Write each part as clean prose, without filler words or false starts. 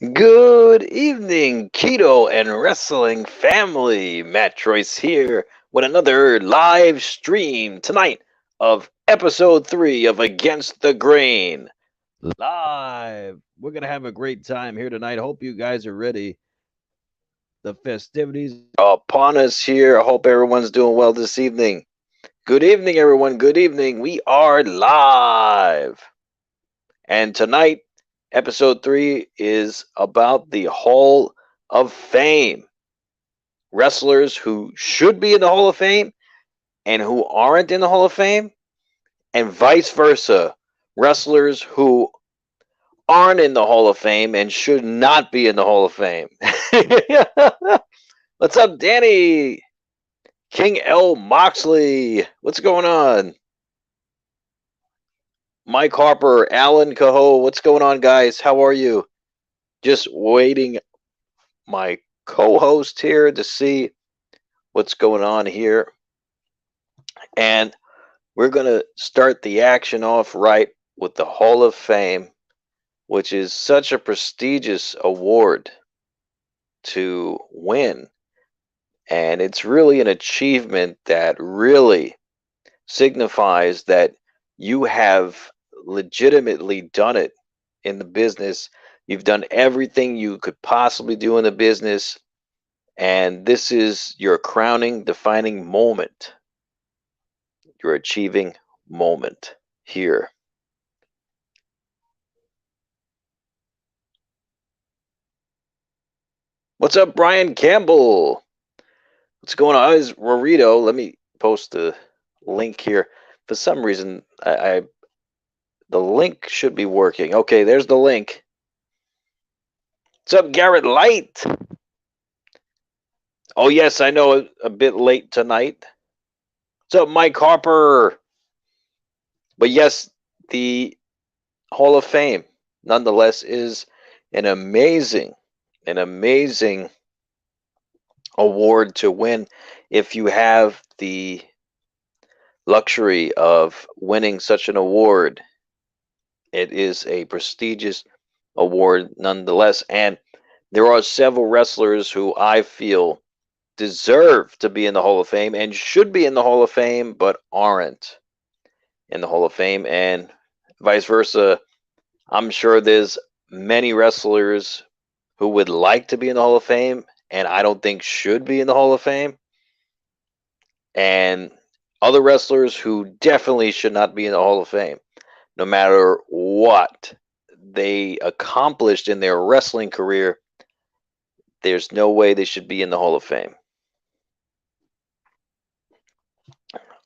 Good evening, Keto and Wrestling family. Matt Troyce here with another live stream tonight of episode 3 of Against the Grain. Live. We're going to have a great time here tonight. Hope you guys are ready. The festivities are upon us here. I hope everyone's doing well this evening. Good evening, everyone. Good evening. We are live. And tonight, episode 3 is about the Hall of Fame. Wrestlers who should be in the Hall of Fame and who aren't in the Hall of Fame, and vice versa. Wrestlers who aren't in the Hall of Fame and should not be in the Hall of Fame. What's up, Danny? King L. Moxley. What's going on? Mike Harper, Alan Cahoe. What's going on, guys? How are you? Just waiting my co-host here to see what's going on here. And we're going to start the action off right with the Hall of Fame, which is such a prestigious award to win. And it's really an achievement that really signifies that you have legitimately done it in the business. You've done everything you could possibly do in the business, and this is your crowning, defining moment, your achieving moment here. What's up, Brian Campbell? What's going on? Is Rorito? Let me post the link here. For some reason, the link should be working. Okay, there's the link. What's up, Garrett Light? Oh, yes, I know a bit late tonight. What's up, Mike Harper? But yes, the Hall of Fame, nonetheless, is an amazing award to win if you have the luxury of winning such an award. It is a prestigious award nonetheless, and there are several wrestlers who I feel deserve to be in the Hall of Fame and should be in the Hall of Fame but aren't in the Hall of Fame, and vice versa. I'm sure there's many wrestlers who would like to be in the Hall of Fame and I don't think should be in the Hall of Fame, and other wrestlers who definitely should not be in the Hall of Fame, no matter what they accomplished in their wrestling career. There's no way they should be in the Hall of Fame.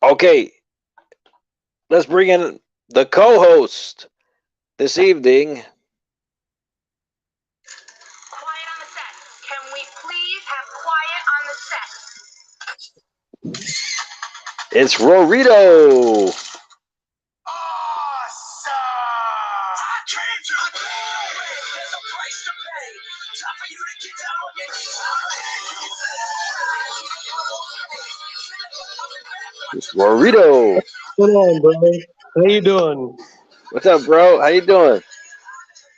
Okay, let's bring in the co-host this evening. Quiet on the set. Can we please have quiet on the set? It's Rorito. Awesome! I came to there's a price to pay. Time for you to get down on your knees. It's Rorito. What's going on, bro? How you doing? What's up, bro? How you doing?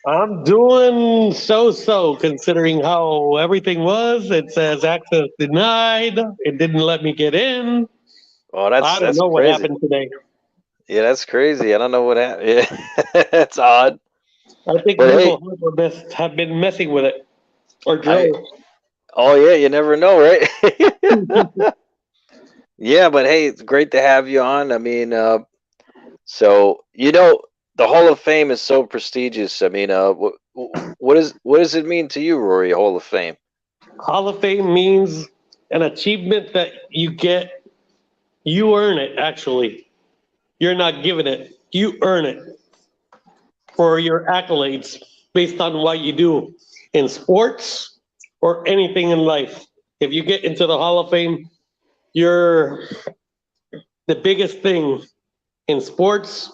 I'm doing so considering how everything was. It says access denied. It didn't let me get in. Oh, I don't that's know what crazy. happened today. Yeah, that's crazy. I don't know what happened. Yeah, that's odd. I think But hey, Google must have been messing with it. Or I Joe. oh yeah, you never know, right? Yeah, but hey, it's great to have you on. I mean, so the Hall of Fame is so prestigious. I mean, what does it mean to you, Rory? Hall of Fame? Hall of Fame means an achievement that you get. You earn it, actually. You're not given it. You earn it for your accolades based on what you do in sports or anything in life. If you get into the Hall of Fame, you're the biggest thing in sports,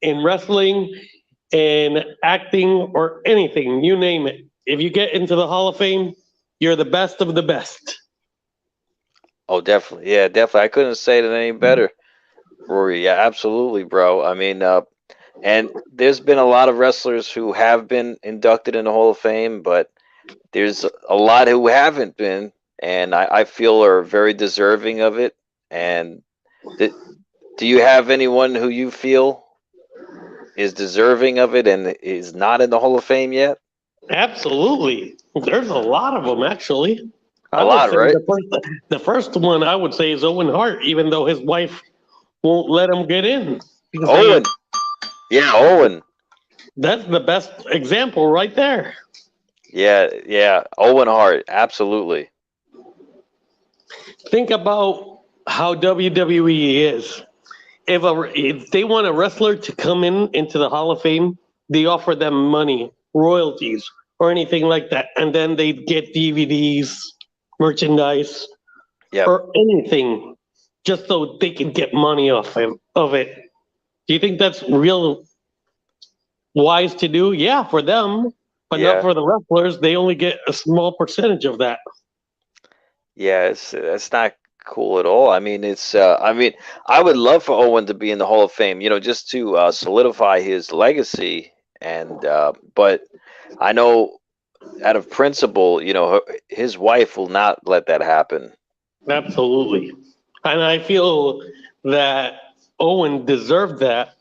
in wrestling, in acting, or anything, you name it. If you get into the Hall of Fame, you're the best of the best. Oh, definitely. Yeah, definitely. I couldn't say it any better, Rory. Yeah, absolutely, bro. I mean, And there's been a lot of wrestlers who have been inducted in the Hall of Fame, but there's a lot who haven't been, and I feel are very deserving of it. And th- do you have anyone who you feel is deserving of it and is not in the Hall of Fame yet? Absolutely. There's a lot of them, actually. A I would lot, say right? the first one I would say is Owen Hart, even though his wife won't let him get in. Because Owen. Yeah, Owen. that's the best example right there. Yeah, yeah. Owen Hart. Absolutely. Think about how WWE is. If they want a wrestler to come into the Hall of Fame, they offer them money, royalties, or anything like that, and then they get DVDs, merchandise, Yep. or anything, just so they can get money of it. Do you think that's real wise to do? Yeah, for them, but not Yeah. for the wrestlers. They only get a small percentage of that. Yeah, it's not cool at all. I mean, I mean, I would love for Owen to be in the Hall of Fame, just to solidify his legacy. And but I know out of principle, his wife will not let that happen. Absolutely. And I feel that Owen deserved that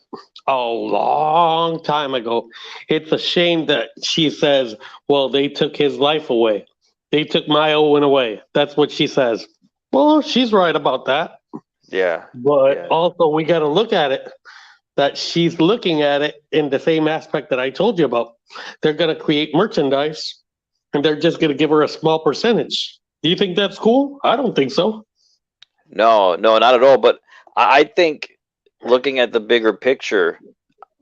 a long time ago. It's a shame that she says, well, they took his life away. They took my Owen away. That's what she says. Well, she's right about that. Yeah, But yeah, also, we got to look at it that she's looking at it in the same aspect that I told you about. They're going to create merchandise and they're just going to give her a small percentage. Do you think that's cool? I don't think so. no, no, not at all. But I think looking at the bigger picture,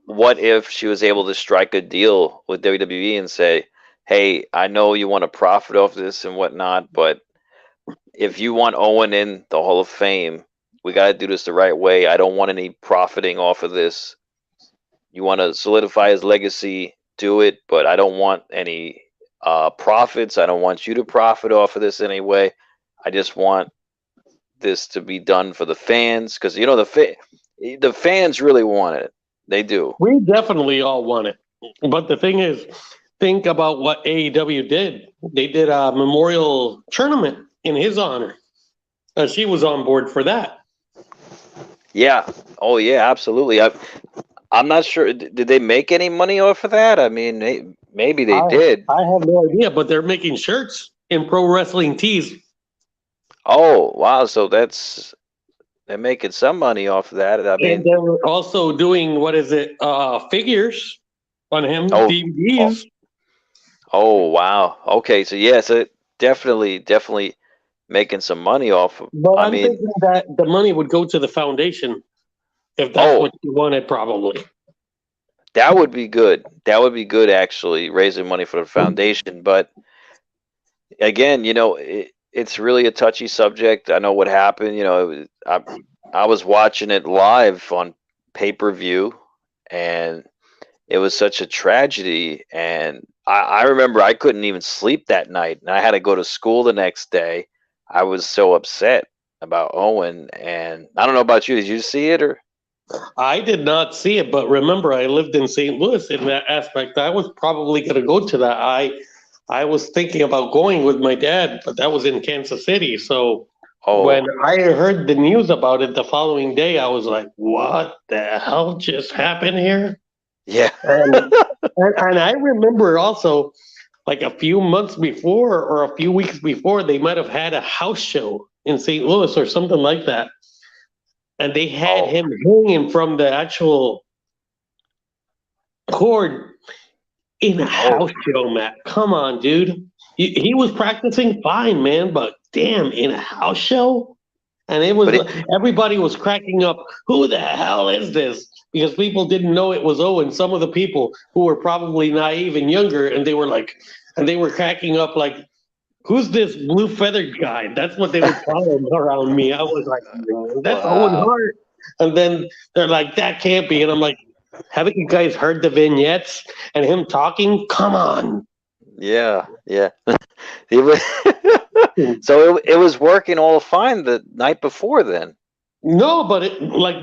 what if she was able to strike a deal with WWE and say, "Hey, I know you want to profit off this and whatnot, but if you want Owen in the Hall of Fame, we got to do this the right way. I don't want any profiting off of this. You want to solidify his legacy, do it, but I don't want any profits. I don't want you to profit off of this anyway. I just want this to be done for the fans because the fans really want it. They do. We definitely all want it. But the thing is, think about what AEW did. They did a memorial tournament in his honor. She was on board for that. Yeah. Oh yeah, absolutely. I'm not sure. Did they make any money off of that? I mean, maybe they I did. I have no idea, but they're making shirts in pro wrestling tees. Oh wow, so they're making some money off of that. I And mean, they're also doing what is it? Figures on him, oh, oh, DVDs. oh wow. Okay, so yeah, so definitely making some money off of. But I I'm mean, thinking that the money would go to the foundation if that's oh, what you wanted, probably. that would be good. That would be good actually, raising money for the foundation. But again, it's really a touchy subject. I know what happened. I was watching it live on pay-per-view, and it was such a tragedy. And I remember I couldn't even sleep that night, and I had to go to school the next day. I was so upset about Owen, and I don't know about you. Did you see it or? I did not see it, but remember, I lived in St. Louis in that aspect. I was probably going to go to that. I was thinking about going with my dad, but that was in Kansas City. So when Oh, I heard the news about it the following day, I was like, "What the hell just happened here?" yeah. And and I remember also, like a few months before or a few weeks before, they might have had a house show in St. Louis or something like that, and they had Oh, him hanging from the actual cord in a oh, house show, Matt. Come on, dude. He was practicing fine, man, but damn, in a house show? And it was but it, everybody was cracking up. Who the hell is this? Because people didn't know it was Owen. Some of the people who were probably naive and younger, and they were cracking up like, who's this blue feathered guy? That's what they would call him around me. I was like, man, that's Owen wow. Hart. And then they're like, that can't be. And I'm like, haven't you guys heard the vignettes and him talking? Come on. Yeah, yeah. It was, so it was working all fine the night before then. No, but it, like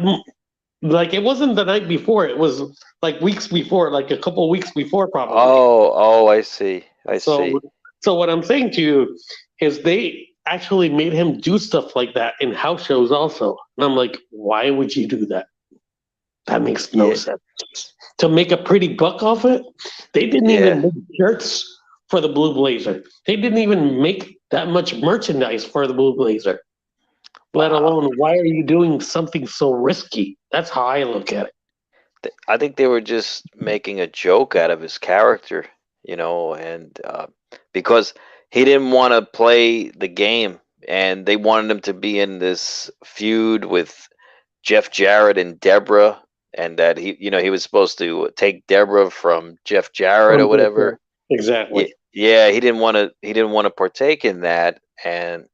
Like it wasn't the night before. It was like weeks before, like a couple weeks before, probably. Oh, I see. I So, see. so what I'm saying to you is they actually made him do stuff like that in house shows also. And I'm like, why would you do that? That makes no Yeah, sense. To make a pretty buck off it, they didn't yeah. even make shirts for the Blue Blazer. They didn't even make that much merchandise for the Blue Blazer. Let Wow. alone, why are you doing something so risky? That's how I look at it. I think they were just making a joke out of his character, and because he didn't want to play the game, and they wanted him to be in this feud with Jeff Jarrett and Deborah, and that he was supposed to take Deborah from Jeff Jarrett or whatever. Yeah, Exactly. yeah, he didn't want to partake in that, and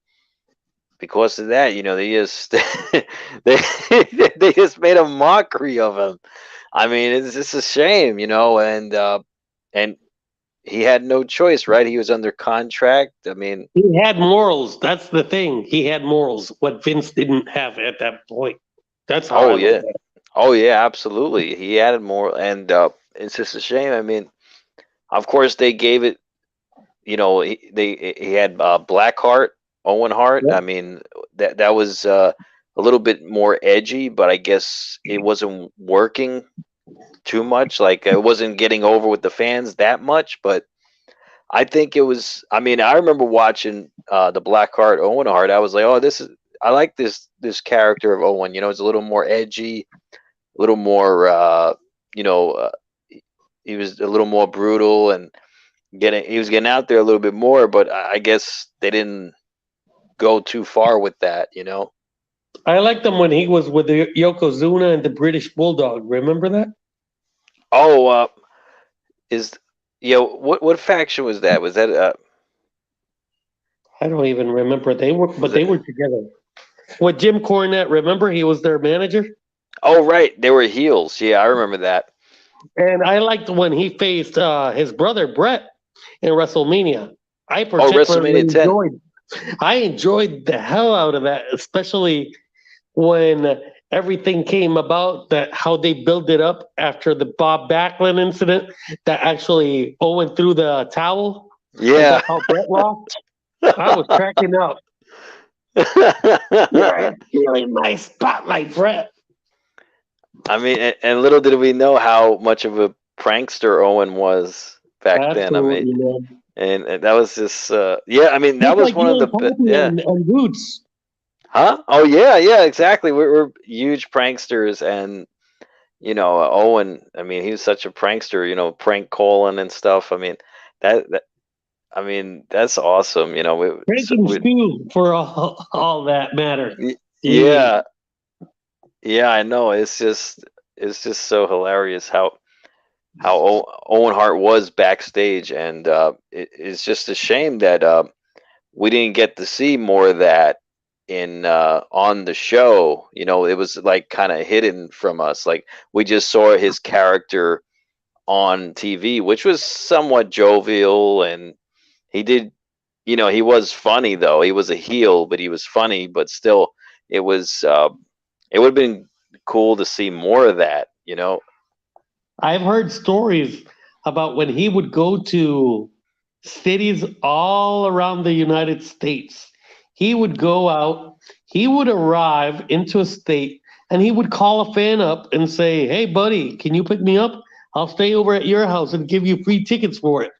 because of that, they just they they just made a mockery of him. I mean, it's just a shame, and he had no choice, right? He was under contract. I mean, He had morals. That's the thing. He had morals. What Vince didn't have at that point. That's how I oh look yeah, at it. oh yeah, absolutely. He added more, and it's just a shame. I mean, of course they gave it. He had Blackheart, Owen Hart. Yep. I mean, that was a little bit more edgy, but I guess it wasn't working too much. Like it wasn't getting over with the fans that much, but I think it was. I mean, I remember watching the Blackheart Owen Hart. I was like, oh, this is. I like this character of Owen. It's a little more edgy, a little more. You know, uh, he was a little more brutal and he was getting out there a little bit more. But I guess they didn't go too far with that. I liked him when he was with the Yokozuna and the British Bulldog. Remember that? Oh, is what faction was that? Was that I don't even remember. They were, was but they it? were together. With Jim Cornette, remember he was their manager? Oh, right, they were heels. Yeah, I remember that. And I liked when he faced his brother Brett in WrestleMania. I Oh, particularly WrestleMania 10. enjoyed the hell out of that, especially when everything came about, that how they built it up after the Bob Backlund incident, that actually Owen threw the towel, and Yeah. that's how Brett lost. I was cracking up. You're stealing my spotlight, Brett. I mean, and little did we know how much of a prankster Owen was back then. I mean, Absolutely, man. and that was just yeah. I mean, that Just was like one of you the and Pappy yeah. and Boots. Huh? Oh yeah, yeah, exactly. We're huge pranksters, and Owen. I mean, he was such a prankster. Prank calling and stuff. I mean, that I mean, that's awesome. Drinking stew for all that matter. Jeez. Yeah, yeah, I know. It's just so hilarious how Owen Hart was backstage, and it's just a shame that we didn't get to see more of that in on the show. It was like kind of hidden from us. Like we just saw his character on TV, which was somewhat jovial, and he did. He was funny though. He was a heel, but he was funny. But still, it was. It would have been cool to see more of that. I've heard stories about when he would go to cities all around the United States. He would go out, he would arrive into a state, and he would call a fan up and say, "Hey, buddy, can you pick me up? I'll stay over at your house and give you free tickets for it."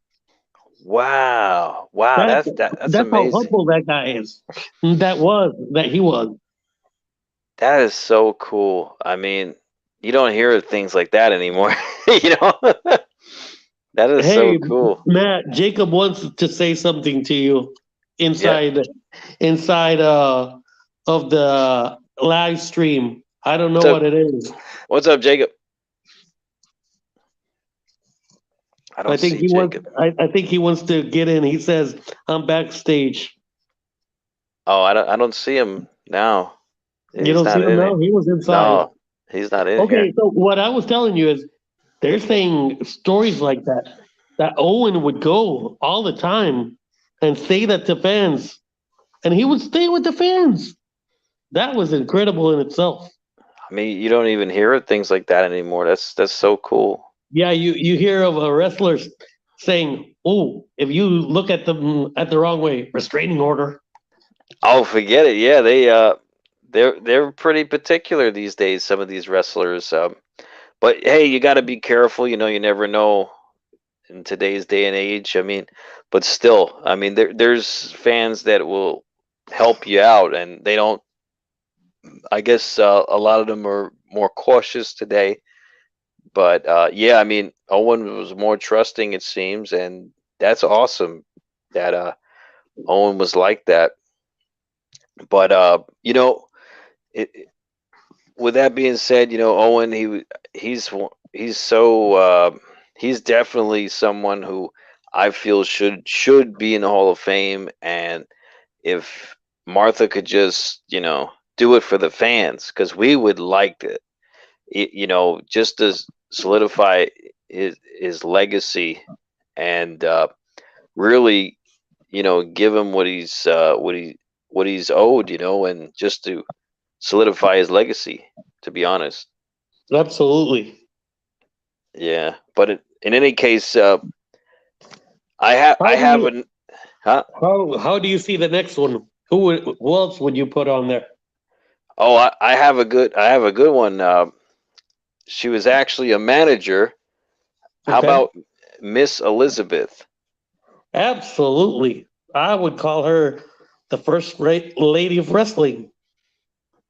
Wow, wow, That's that's that's how amazing. humble that guy is. That he was. That is so cool. I mean, you don't hear things like that anymore. you know, that is so Hey, cool. Matt, Jacob wants to say something to you Yeah, inside of the live stream. I don't know what's up? what it is. What's up, Jacob? I I don't think see he wants. Jacob. I think he wants to get in. He says, "I'm backstage." Oh, I don't see him now. You He's don't see not him in here. now. He was inside. No, he's not in here. Okay, so what I was telling you is, they're saying stories like that. That Owen would go all the time and say that to fans, and he would stay with the fans. That was incredible in itself. I mean, you don't even hear of things like that anymore. That's so cool. Yeah, you hear of a wrestler saying, "Oh, if you look at them at the wrong way, restraining order." Oh, forget it. Yeah, they're pretty particular these days. Some of these wrestlers. But hey, you got to be careful. You never know in today's day and age. I mean, but still, I mean, there's fans that will help you out, and they don't. I guess a lot of them are more cautious today. But yeah, I mean, Owen was more trusting, it seems, and that's awesome that Owen was like that. But with that being said, Owen, he's so he's definitely someone who I feel should be in the Hall of Fame. And if Martha could just do it for the fans, because we would like it, just to solidify his legacy, and really give him what he's owed, and just to solidify his legacy, to be honest. Absolutely. Yeah, but in any case, How I do have you an huh? how do you see the next one? Who else would you put on there? Oh, I have a good one. She was actually a manager. How Okay. about Miss Elizabeth? Absolutely. I would call her the first lady of wrestling.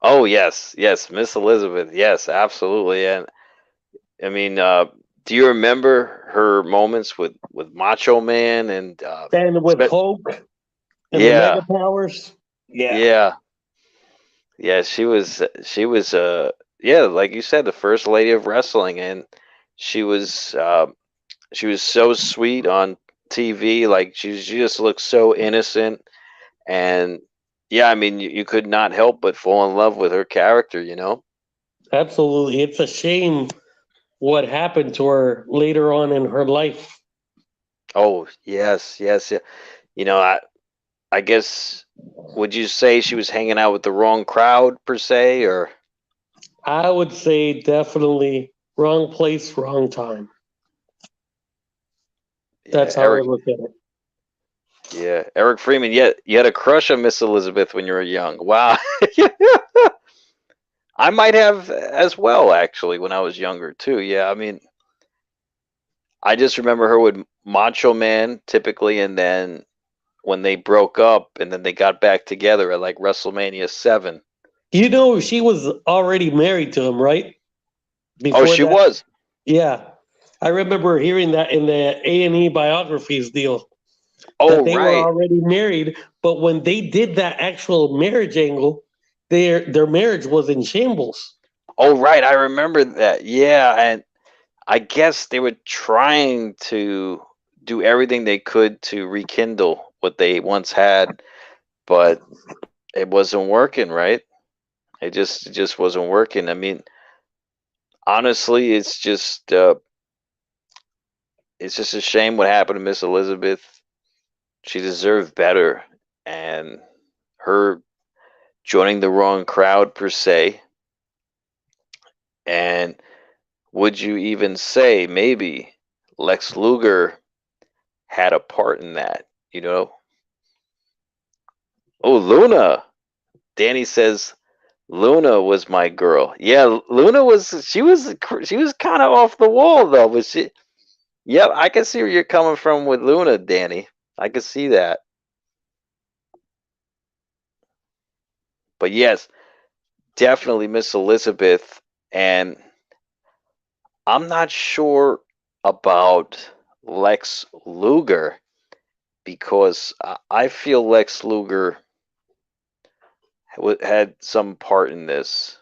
Oh yes, yes, Miss Elizabeth. Yes, absolutely. And I mean, do you remember her moments with Macho Man and And with Hulk and the yeah, Mega Powers. Yeah. yeah, yeah? She was yeah, like you said, the first lady of wrestling, and she was uh, she was so sweet on TV. Like she just looked so innocent, and yeah, I mean, you could not help but fall in love with her character. Absolutely. It's a shame what happened to her later on in her life. Oh yes, yes, yeah. You know, I guess, would you say she was hanging out with the wrong crowd per se, or I would say definitely wrong place, wrong time. yeah, That's how I Eric? look at it. Yeah, Eric Freeman. Yeah, you had a crush on Miss Elizabeth when you were young. Wow. I might have as well, actually, when I was younger too. Yeah, I mean, I just remember her with Macho Man typically, and then when they broke up, and then they got back together at like WrestleMania 7. You know, she was already married to him, right? Oh, Before she that. was. Yeah. I remember hearing that in the A&E biographies deal that Oh, they were right. already married, but when they did that actual marriage angle, their marriage was in shambles. Oh, right. I remember that. Yeah, and I guess they were trying to do everything they could to rekindle what they once had, but it wasn't working, right? It just wasn't working. I mean, honestly, it's just a shame what happened to Miss Elizabeth. She deserved better, and her joining the wrong crowd per se. And would you even say maybe Lex Luger had a part in that? You know? Oh, Luna. Danny says Luna was my girl. Yeah, Luna was. She was kind of off the wall though, but she. Yep, I can see where you're coming from with Luna, Danny. I can see that. But yes, definitely Miss Elizabeth, and I'm not sure about Lex Luger, because I feel Lex Luger had some part in this.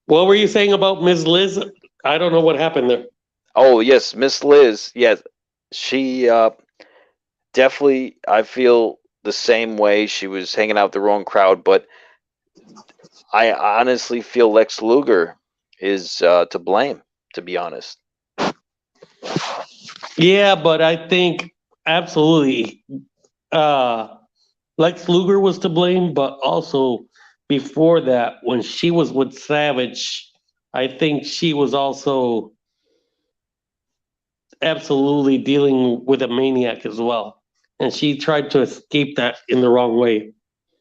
What were you saying about Ms. Liz? I don't know what happened there. Oh yes, Miss Liz. Yes, she definitely. I feel the same way. She was hanging out with the wrong crowd, but I honestly feel Lex Luger is to blame. To be honest. Yeah, but I think absolutely uh, Lex Luger was to blame, but also before that, when she was with Savage, I think she was also absolutely dealing with a maniac as well. And she tried to escape that in the wrong way,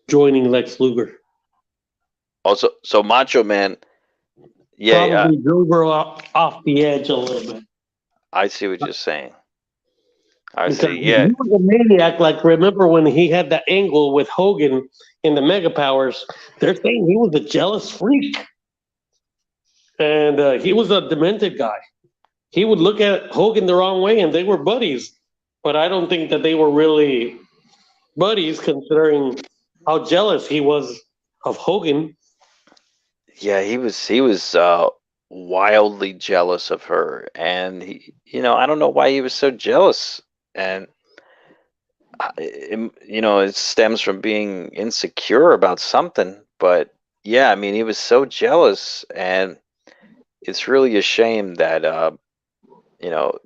joining Lex Luger. Also, so Macho Man, yeah, Probably drove her off the edge a little bit. I see what you're saying. I Because see. he Yeah, was a maniac. Like, remember when he had that angle with Hogan in the Mega Powers? They're saying he was a jealous freak. And he was a demented guy. He would look at Hogan the wrong way, and they were buddies. But I don't think that they were really buddies, considering how jealous he was of Hogan. yeah, he was wildly jealous of her, and I don't know why he was so jealous, and it stems from being insecure about something, but yeah, I mean, he was so jealous, and it's really a shame that you know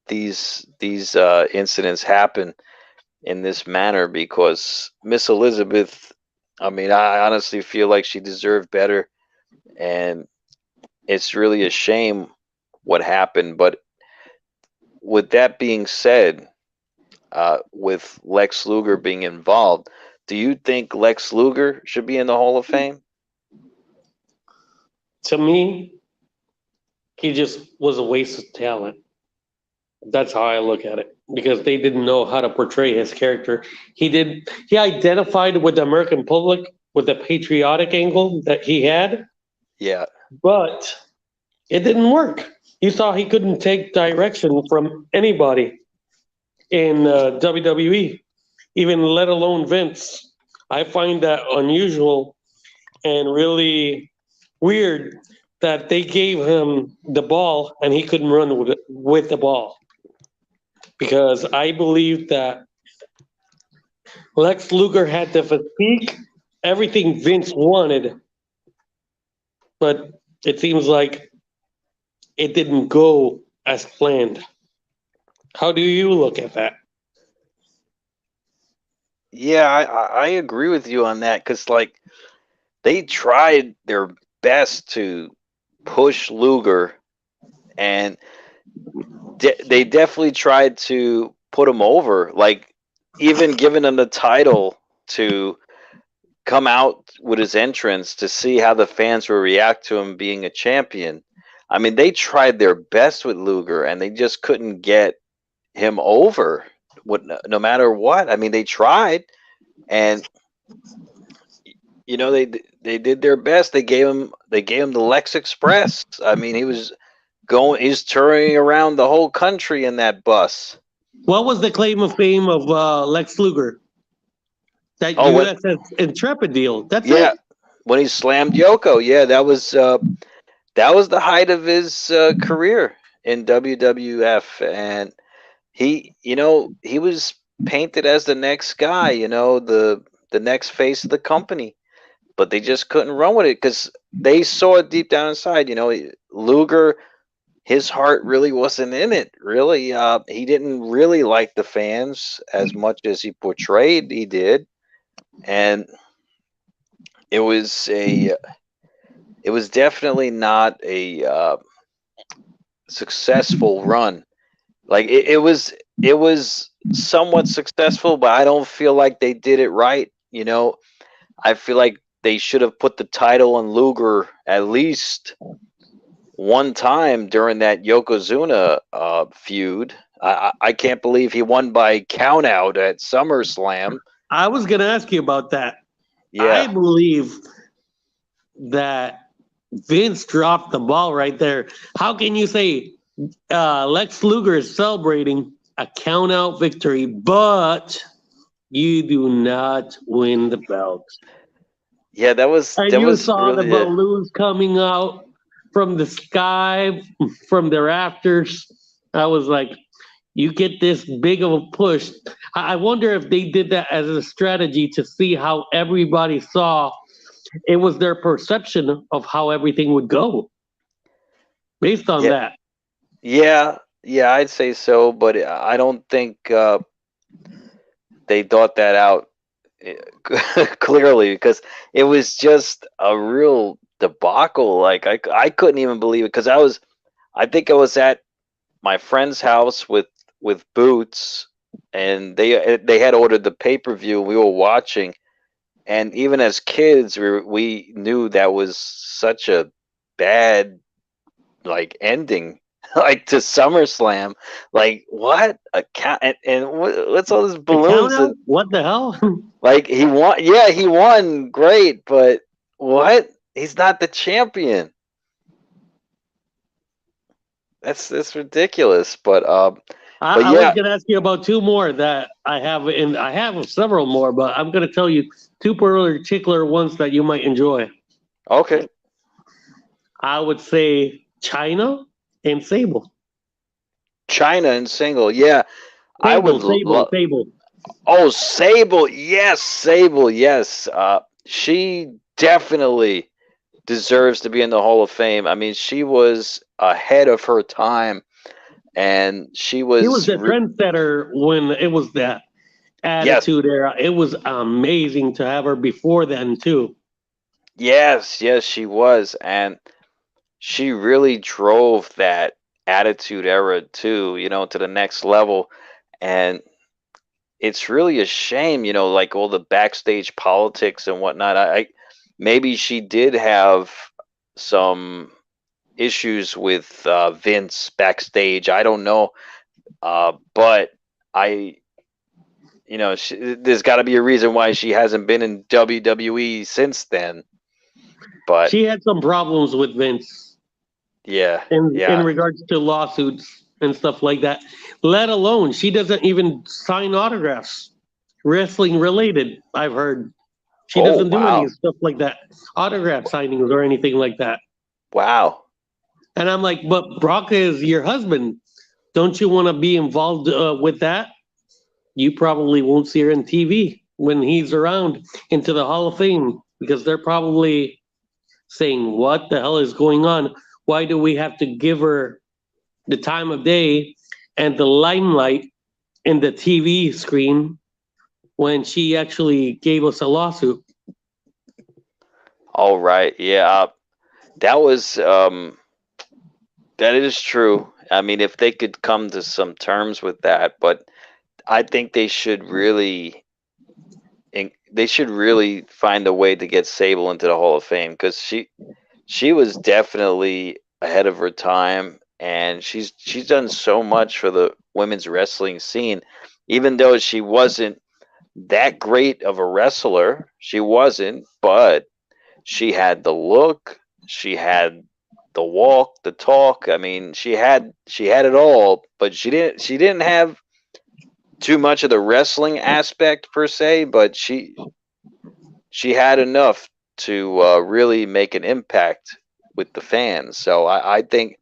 these incidents happen in this manner because Miss Elizabeth, I mean, I honestly feel like she deserved better, and it's really a shame what happened. But with that being said, with Lex Luger being involved, do you think Lex Luger should be in the Hall of Fame? To me, he just was a waste of talent. That's how I look at it because they didn't know how to portray his character. He identified with the American public with the patriotic angle that he had, Yeah, but it didn't work. You saw he couldn't take direction from anybody in WWE, even let alone Vince. I find that unusual and really weird that they gave him the ball and he couldn't run with the ball. Because I believe that Lex Luger had the physique, everything Vince wanted, but it seems like it didn't go as planned. How do you look at that? yeah, I agree with you on that because like they tried their best to push Luger, and they definitely tried to put him over, like even giving him the title to come out with his entrance to see how the fans will react to him being a champion. I mean, they tried their best with Luger, and they just couldn't get him over. No matter what. I mean, they tried, and they did their best. They gave him the Lex Express. I mean, he's touring around the whole country in that bus. What was the claim of fame of Lex Luger? That Oh, USS Intrepid deal. That's yeah, it. when he slammed Yoko, yeah, that was the height of his career in WWF, and he was painted as the next guy, the next face of the company, but they just couldn't run with it because they saw it deep down inside. Luger, his heart really wasn't in it. Really, he didn't really like the fans as much as he portrayed he did, and it was a it was definitely not a successful run. Like it was somewhat successful, but I don't feel like they did it right. I feel like they should have put the title on Luger at least one time during that Yokozuna feud. I can't believe he won by countout at SummerSlam. I was going to ask you about that. I Yeah, believe that Vince dropped the ball right there. How can you say Lex Luger is celebrating a count out victory, but you do not win the belt? yeah, that was And that you was saw the really a, balloons coming out from the sky, from the rafters. I was like, you get this big of a push. I wonder if they did that as a strategy to see how everybody saw it was their perception of how everything would go based on yeah, that. yeah, I'd say so, but I don't think they thought that out clearly, because it was just a real debacle. Like I couldn't even believe it because I think I was at my friend's house with Boots, and they had ordered the pay-per-view. We were watching, and even as kids, we knew that was such a bad like ending like to SummerSlam. Like what a count and what's all this The balloons count and out? What the hell? like he won. Yeah, he won. Great, but what? He's not the champion. That's ridiculous. But I was yeah. going to ask you about two more that I have, and I have several more, but I'm going to tell you two particular ones that you might enjoy. Okay. I would say China and Sable. Chyna and Single. Yeah, I would love. Sable. Oh, Sable. Yes, Sable. Yes. She definitely deserves to be in the Hall of Fame. I mean, she was ahead of her time, and she He was was. the trendsetter when it was that Yes, attitude era. It was amazing to have her before then, too. yes, yes, she was, and she really drove that attitude era too. To the next level, and it's really a shame. Like all the backstage politics and whatnot. I maybe she did have some issues with Vince backstage. I don't know, but I, there's got to be a reason why she hasn't been in WWE since then. But She had some problems with Vince yeah, in yeah. regards to lawsuits and stuff like that. Let alone she doesn't even sign autographs, wrestling related. I've heard she Oh doesn't do any wow, stuff like that, autograph signings or anything like that. wow. And I'm like, but Brock is your husband. Don't you want to be involved with that? You probably won't see her in TV when he's around into the Hall of Fame because they're probably saying, what the hell is going on? Why do we have to give her the time of day and the limelight in the TV screen when she actually gave us a lawsuit? All right, yeah. That was that is true. I mean, if they could come to some terms with that, but I think they should really find a way to get Sable into the Hall of Fame because she was definitely ahead of her time, and she's done so much for the women's wrestling scene, even though she wasn't that great of a wrestler. She wasn't, but she had the look, she had the walk, the talk. I mean, she had it all, but she didn't have too much of the wrestling aspect per se, but she had enough to really make an impact with the fans. So I think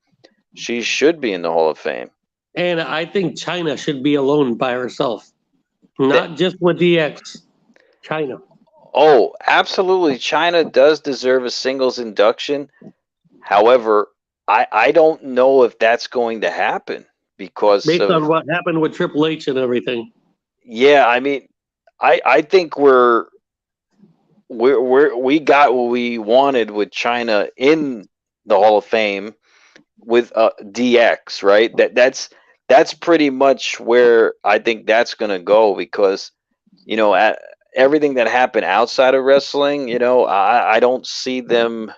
she should be in the Hall of Fame. And I think China should be alone by herself, Th- not just with DX. China. oh, absolutely. China does deserve a singles induction. However, I don't know if that's going to happen because Based on of what happened with Triple H and everything. yeah. I mean, I think we got what we wanted with China in the Hall of Fame with DX, right? That's pretty much where I think that's gonna go because at everything that happened outside of wrestling, I don't see them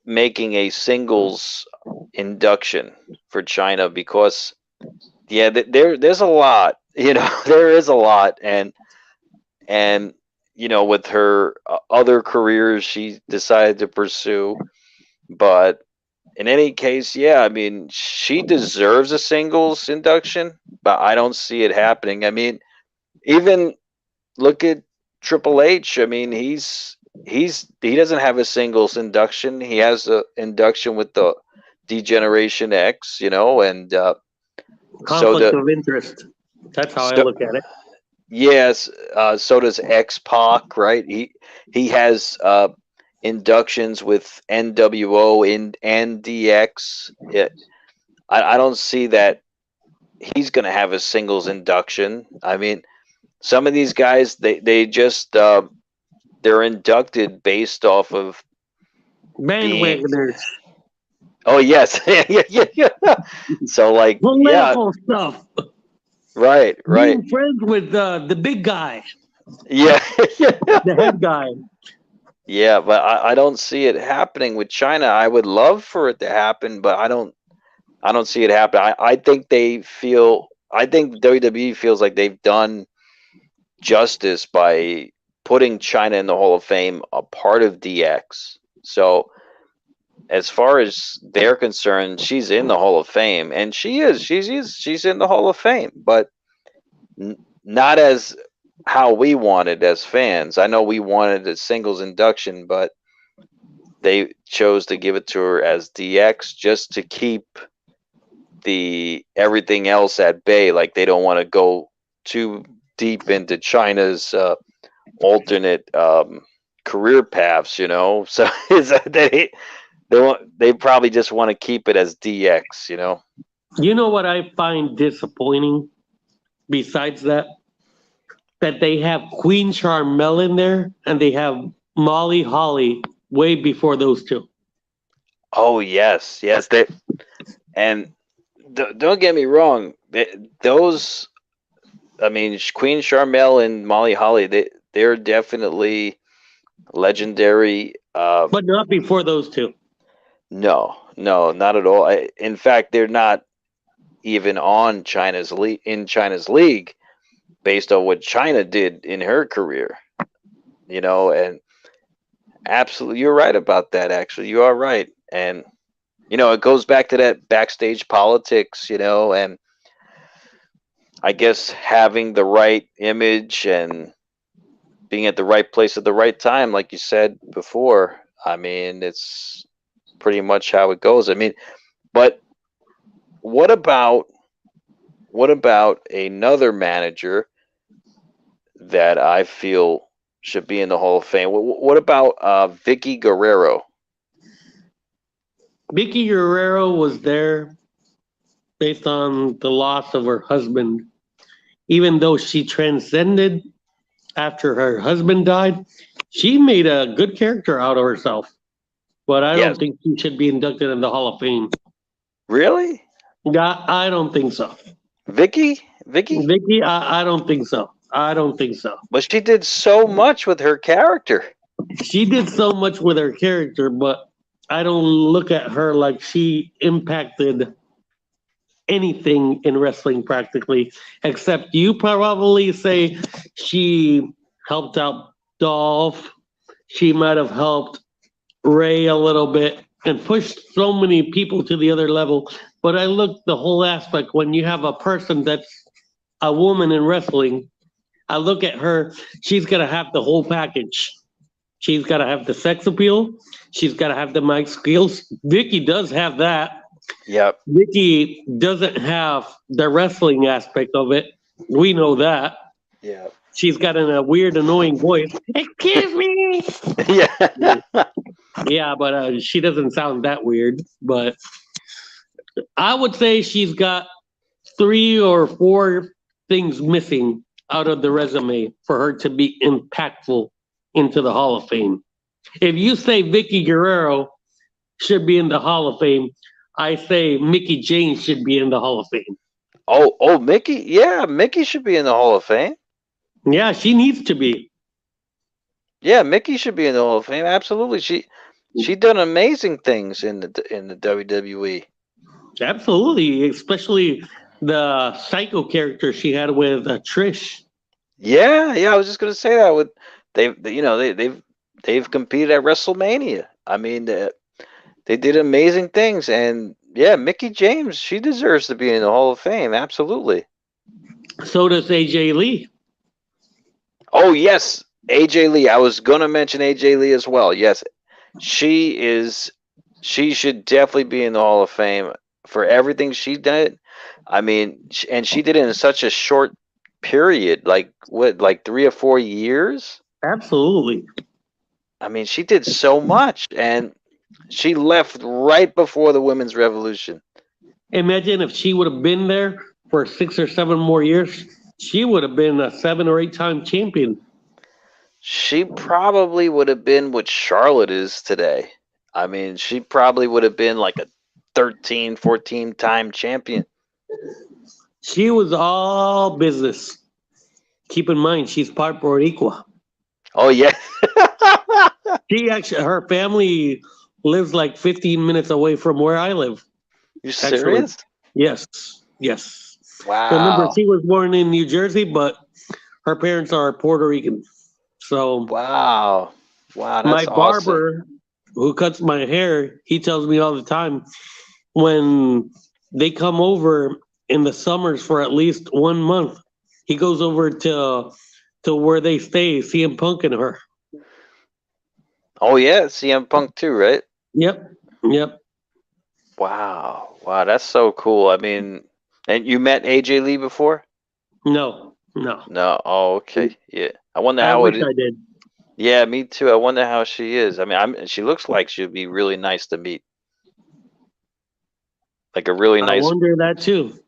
making a singles induction for China because yeah, there's a lot, there is a lot, and with her other careers she decided to pursue, but in any case, yeah, I mean, she deserves a singles induction, but I don't see it happening. I mean, even look at Triple H. I mean, he doesn't have a singles induction. He has a induction with the Degeneration X, and so Conflict the of interest. That's how I so, look at it. yes, so does X Pac, right? He has inductions with NWO and DX. I don't see that he's going to have a singles induction. I mean, some of these guys, they just they're inducted based off of being. Bandwagoners, Oh yes, yeah. So like, yeah, political stuff, right, being friends with the big guy, yeah, the head guy. yeah. But I don't see it happening with China. I would love for it to happen, but I don't see it happen. I think they feel. I think WWE feels like they've done justice by putting China in the Hall of Fame, a part of DX. So as far as they're concerned, she's in the Hall of Fame, and she is. She's in the Hall of Fame, but not as how we wanted as fans. I know we wanted a singles induction, but they chose to give it to her as DX just to keep the everything else at bay. Like they don't want to go too deep into China's alternate career paths, you know. So they probably just want to keep it as DX, you know. You know what I find disappointing? Besides that, that they have Queen Charmel in there and they have Molly Holly way before those two. Oh yes, yes. They and don't get me wrong. Those, I mean, Queen Charmel and Molly Holly, they're definitely legendary. But not before those two. No, no, not at all. In fact, they're not even on China's league in China's league based on what China did in her career. You know, and absolutely, you're right about that. Actually, you are right, and you know, it goes back to that backstage politics. You know, and I guess having the right image and being at the right place at the right time, like you said before. I mean, it's pretty much how it goes. I mean, but what about another manager that I feel should be in the Hall of Fame? What about Vicki Guerrero? Vicki Guerrero was there based on the loss of her husband. Even though she transcended after her husband died, she made a good character out of herself. But I Yes, don't think she should be inducted in the Hall of Fame. really, I don't think so. Vicki, Vicki, I don't think so. I don't think so. but she did so much with her character. She did so much with her character, but I don't look at her like she impacted anything in wrestling practically, except you probably say she helped out Dolph. She might have helped Ray a little bit and pushed so many people to the other level. But I look the whole aspect when you have a person that's a woman in wrestling. I look at her, she's got to have the whole package. She's got to have the sex appeal. She's got to have the mic skills. Vicki does have that. Yep. Vicki doesn't have the wrestling aspect of it. We know that. Yeah. She's got a weird, annoying voice. Excuse me. Yeah. Yeah, but she doesn't sound that weird. But I would say she's got 3 or 4 things missing out of the resume for her to be impactful into the Hall of Fame. If you say Vicki Guerrero should be in the Hall of Fame, I say Mickie James should be in the Hall of Fame. Oh, Mickey. Yeah, Mickey should be in the Hall of Fame. Yeah, she needs to be. Yeah, Mickey should be in the Hall of Fame. Absolutely. She done amazing things in the WWE. Absolutely, especially the psycho character she had with Trish. Yeah, I was just gonna say that with they've competed at WrestleMania. I mean, they did amazing things, and yeah, Mickey James, she deserves to be in the Hall of Fame. Absolutely. So does AJ Lee. Oh yes, AJ Lee. I was gonna mention AJ Lee as well. Yes, she is. She should definitely be in the Hall of Fame for everything she did. I mean, and she did it in such a short period, like 3 or 4 years. Absolutely. I mean, she did so much, and she left right before the women's revolution. Imagine if she would have been there for 6 or 7 more years. She would have been a 7 or 8 time champion. She probably would have been what Charlotte is today. I mean, she probably would have been like a 13, 14 time champion. She was all business. Keep in mind, she's part Boricua. Oh, yeah. She actually, her family lives like 15 minutes away from where I live. You Actually, serious? yes, yes. Remember, Wow. she was born in New Jersey, but her parents are Puerto Rican. So Wow. Wow, my that's awesome. barber, who cuts my hair, he tells me all the time when they come over in the summers for at least 1 month, he goes over to where they stay, CM Punk and her. Oh, yeah, CM Punk too, right? Yep, yep. Wow. Wow, that's so cool. I mean, and you met AJ Lee before? No, no. No. Oh, okay. Yeah. I wonder I how wish it is. I did. Yeah, me too. I wonder how she is. I mean, she looks like she'd be really nice to meet. Like a really I nice. wonder that too.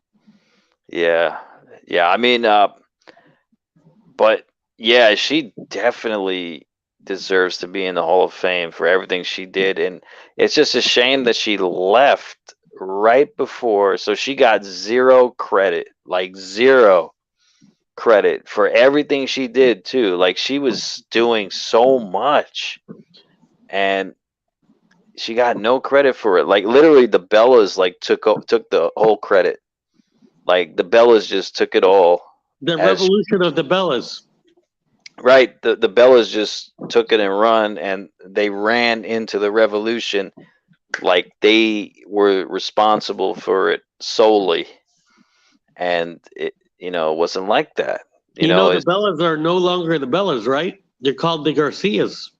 Yeah. Yeah, I mean, but yeah, she definitely deserves to be in the Hall of Fame for everything she did, and it's just a shame that she left right before, so she got zero credit, like zero credit for everything she did too. Like she was doing so much, and she got no credit for it. Like literally, the Bellas like took the whole credit. Like the Bellas just took it all The as revolution of the Bellas. right. The Bellas just took it and run, and they ran into the revolution like they were responsible for it solely, and it wasn't like that. You know, the It's Bellas are no longer the Bellas, right? They're called the Garcias.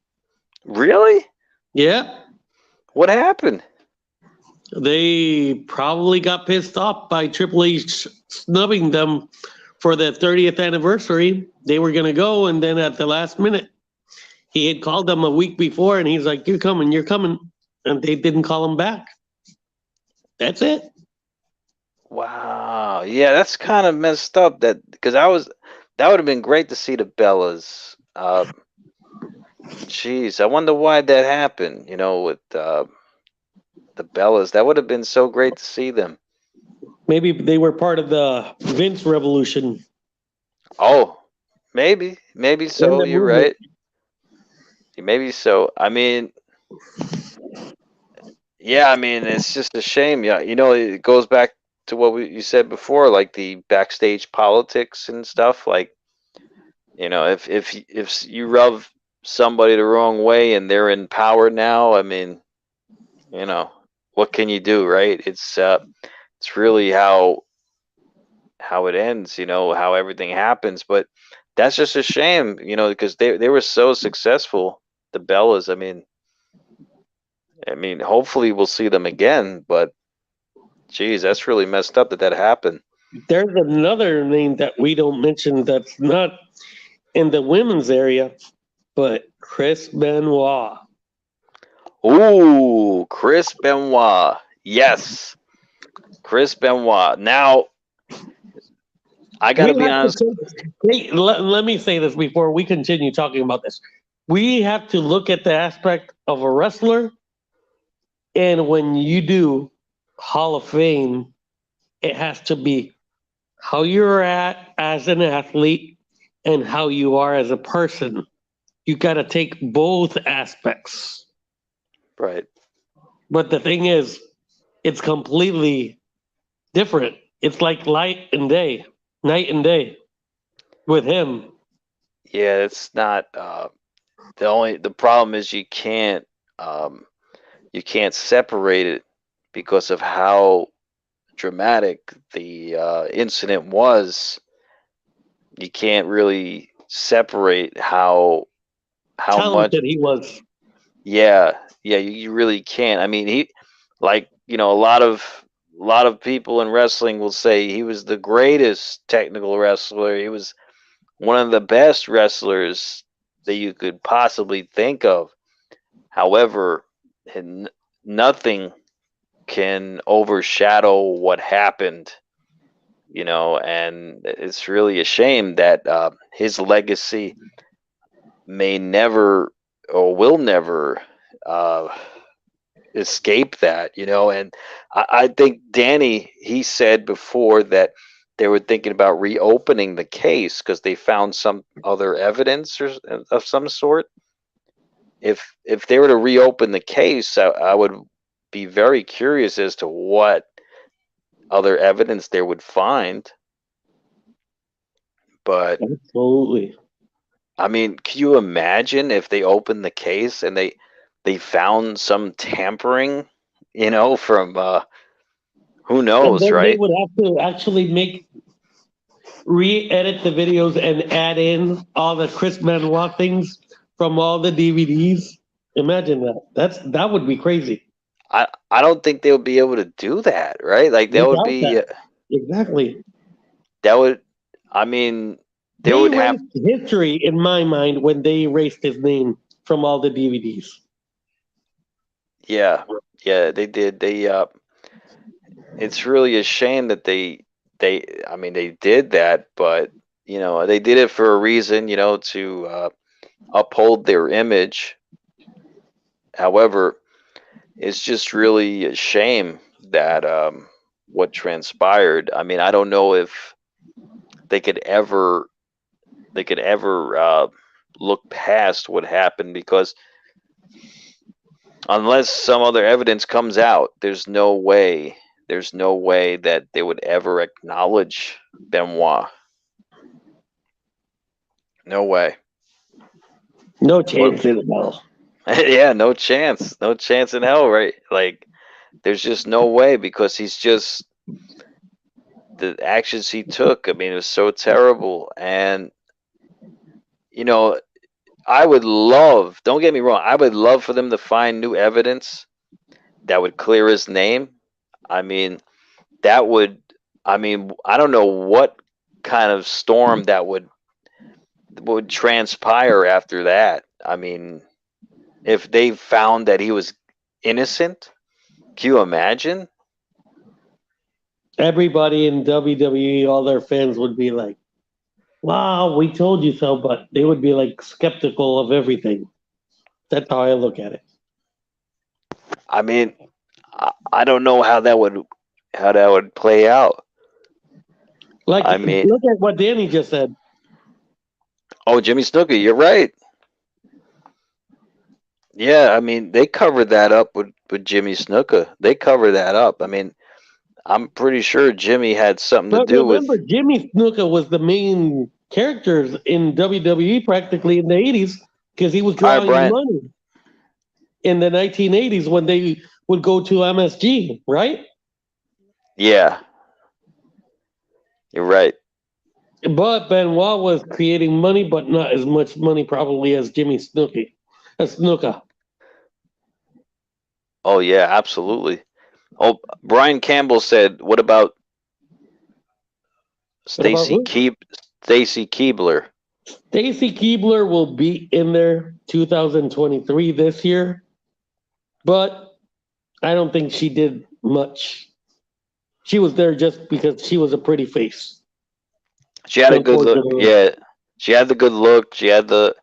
really Yeah. what happened. They probably got pissed off by Triple H snubbing them for the 30th anniversary. They were going to go, and then at the last minute, he had called them a week before, and he's like, "You're coming, you're coming," and they didn't call him back. That's it. Wow. Yeah, that's kind of messed up. That because that would have been great to see the Bellas. Jeez, I wonder why that happened. With the Bellas, that would have been so great to see them. Maybe they were part of the Vince revolution Oh, maybe in so. the You're movement. right. Maybe so. I mean, yeah. I mean, it's just a shame. Yeah, it goes back to what you said before, like the backstage politics and stuff. Like, if you rub somebody the wrong way and they're in power now, I mean, what can you do, right? It's really how it ends, how everything happens. But that's just a shame, because they were so successful, the Bellas. I mean, hopefully we'll see them again. But geez, that's really messed up that happened. There's another name that we don't mention that's not in the women's area, but Chris Benoit. Ooh, Chris Benoit. Yes, Chris Benoit. Now I gotta We be have to honest. let me say this before we continue talking about this. We have to look at the aspect of a wrestler, and when you do Hall of Fame, it has to be how you're at as an athlete and how you are as a person. You got to take both aspects. Right. But the thing is, it's completely different. It's like night and day with him. Yeah, it's not. The problem is um, you can't separate it because of how dramatic the incident was. You can't really separate how much. Talented he was. Yeah, yeah, you really can't. I mean, like a lot of people in wrestling will say he was the greatest technical wrestler. He was one of the best wrestlers that you could possibly think of. However, nothing can overshadow what happened and it's really a shame that his legacy may never or will never uh, escape that, and I think Danny, he said before that they were thinking about reopening the case because they found some other evidence of some sort. If they were to reopen the case, I would be very curious as to what other evidence they would find. But Absolutely. I mean, can you imagine if they opened the case and they found some tampering, from who And knows, then they right? would have to actually re-edit the videos and add in all the Chris Benoit things from all the DVDs. Imagine that. That would be crazy. I don't think they would be able to do that, right? Like Without that, exactly. that would I mean they They would have erased history in my mind when they erased his name from all the DVDs. yeah. Yeah, they did. It's really a shame that they did that, but they did it for a reason, to uphold their image. However, it's just really a shame that what transpired. I mean, I don't know if they could ever look past what happened, because unless some other evidence comes out, there's no way that they would ever acknowledge Benoit. No way. No What? chance in hell. Yeah, no chance. No chance in hell, right? Like, there's just no way, because he's just the actions he took. I mean, it was so terrible. And you know, I would love, don't get me wrong, I would love for them to find new evidence that would clear his name. I mean, that would, I don't know what kind of storm that would transpire after that. I mean, if they found that he was innocent, can you imagine? Everybody in WWE, all their fans would be like, wow, we told you so, but they would be like skeptical of everything. That's how I look at it. I mean, I don't know how that would play out. Like, I mean, look at what Danny just said. oh, Jimmy Snuka, you're right. Yeah, I mean, they covered that up with Jimmy Snuka. They covered that up. I mean, I'm pretty sure Jimmy had something to But do with. remember, Jimmy Snuka was the main characters in WWE practically in the 80s because he was All right, drawing Brian. money in the 1980s when they would go to MSG, right? Yeah, you're right. But Benoit was creating money, but not as much money probably as Jimmy Snuka. Oh yeah, absolutely. Oh, Brian Campbell said, "What about What about Stacy who? Keibler?" Stacy Keibler will be in there 2023 this year, but I don't think she did much. She was there just because she was a pretty face. She had a good look. Unfortunately, Yeah, she had the good look. She had the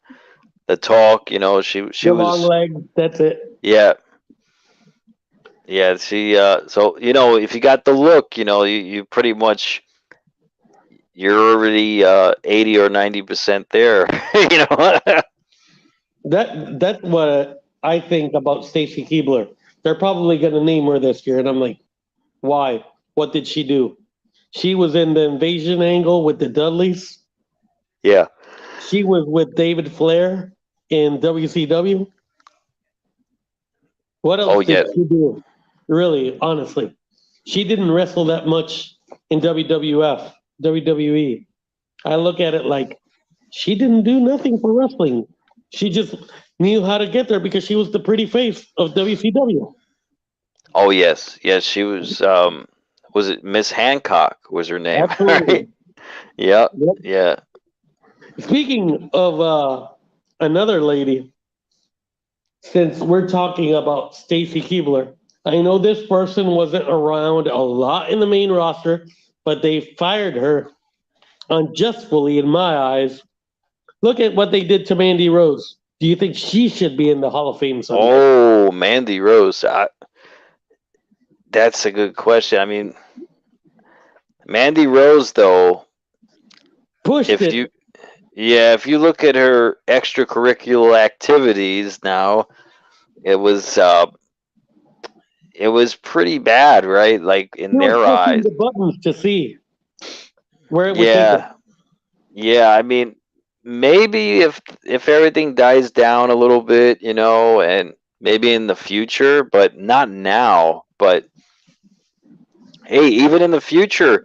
talk. She the long was. legs. That's it. Yeah, yeah. She so if you got the look, you pretty much you're already 80 or 90% there. you know. That's what I think about Stacy Keibler. They're probably going to name her this year, and I'm like, why? What did she do? She was in the invasion angle with the Dudleys. Yeah. She was with David Flair in WCW. What Oh else yeah. did she do? Really, honestly, she didn't wrestle that much in WWF, WWE. I look at it like she didn't do nothing for wrestling. She just knew how to get there because she was the pretty face of WCW. Oh yes, yes. She was. Was it Miss Hancock? Was her name? Absolutely. Right. Yeah. Yep. Yeah. Speaking of another lady, since we're talking about Stacy Keibler, I know this person wasn't around a lot in the main roster, but they fired her unjustly in my eyes. Look at what they did to Mandy Rose. Do you think she should be in the Hall of Fame someday? Oh, Mandy Rose. That's a good question. I mean, Mandy Rose, though, Pushed if it. if you look at her extracurricular activities now, it was pretty bad, right? Like in She was their pushing eyes. the buttons to see where it would take her. Yeah. I mean, maybe if everything dies down a little bit, and maybe in the future, but not now. But hey, even in the future,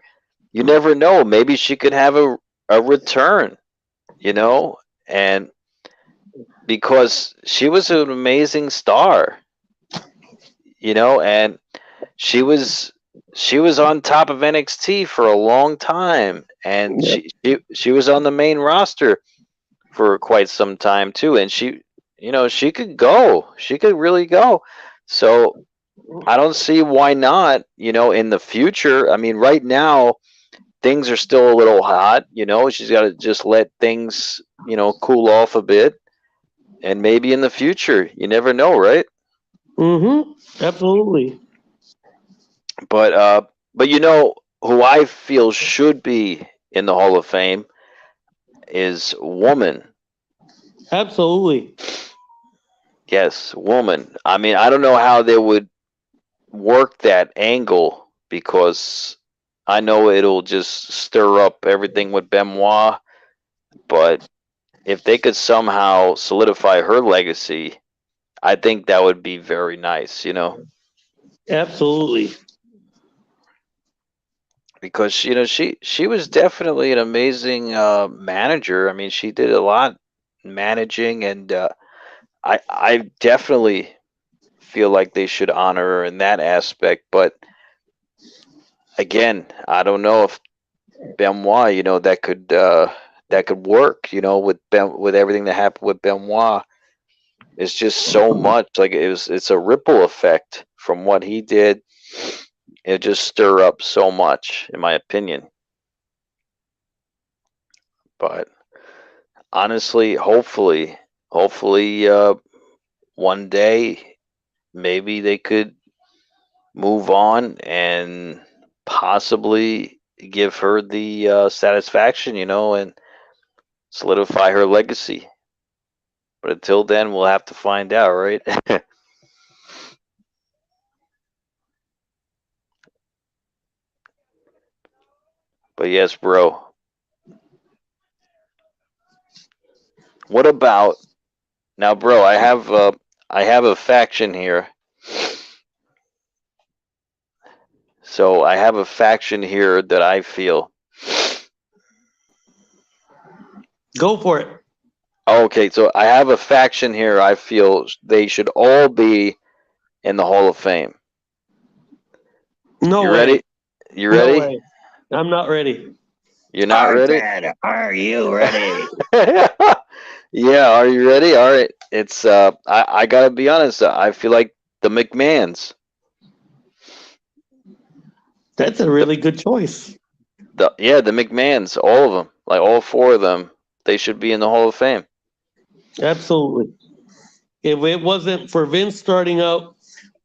you never know. Maybe she could have a return, and because she was an amazing star, and she was on top of NXT for a long time, and Yep. she was on the main roster for quite some time too, and she could go, she could really go. So I don't see why not, in the future. I mean, right now things are still a little hot, she's got to just let things, cool off a bit, and maybe in the future, you never know, right? Absolutely. But who I feel should be in the Hall of Fame is woman. Absolutely. Yes, woman. I mean, I don't know how they would work that angle, because I know it'll just stir up everything with Benoit, but if they could somehow solidify her legacy, I think that would be very nice. Absolutely. Because she was definitely an amazing manager. I mean, she did a lot managing, and I definitely feel like they should honor her in that aspect. But again, I don't know if Benoit, that could work. With everything that happened with Benoit, it's just so much. Like it's a ripple effect from what he did. It just stir up so much, in my opinion. But honestly, hopefully, one day maybe they could move on and possibly give her the satisfaction, and solidify her legacy. But until then, we'll have to find out, right? But yes, bro. What about now, bro? I have a faction here. So I have a faction here that I feel. Go for it. Okay, so I have a faction here. I feel they should all be in the Hall of Fame. No You way. ready? You No ready? way. I'm not ready. You're not ready? Arthur, are you ready? Yeah, are you ready? All right. It's I gotta be honest. I feel like the McMahons. That's a really good choice. The McMahons, all of them, like all four of them, they should be in the Hall of Fame. Absolutely. If it wasn't for Vince starting out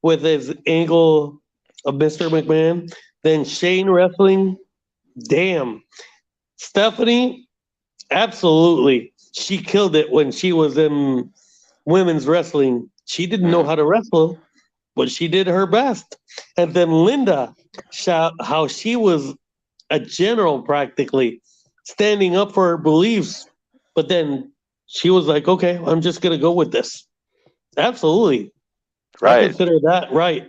with his angle of Mr. McMahon, then Shane wrestling, damn. Stephanie, absolutely. She killed it when she was in women's wrestling. She didn't know how to wrestle, but she did her best. And then Linda, how she was a general practically, standing up for her beliefs, but then she was like, okay, I'm just going to go with this. Absolutely. I Right. consider that right.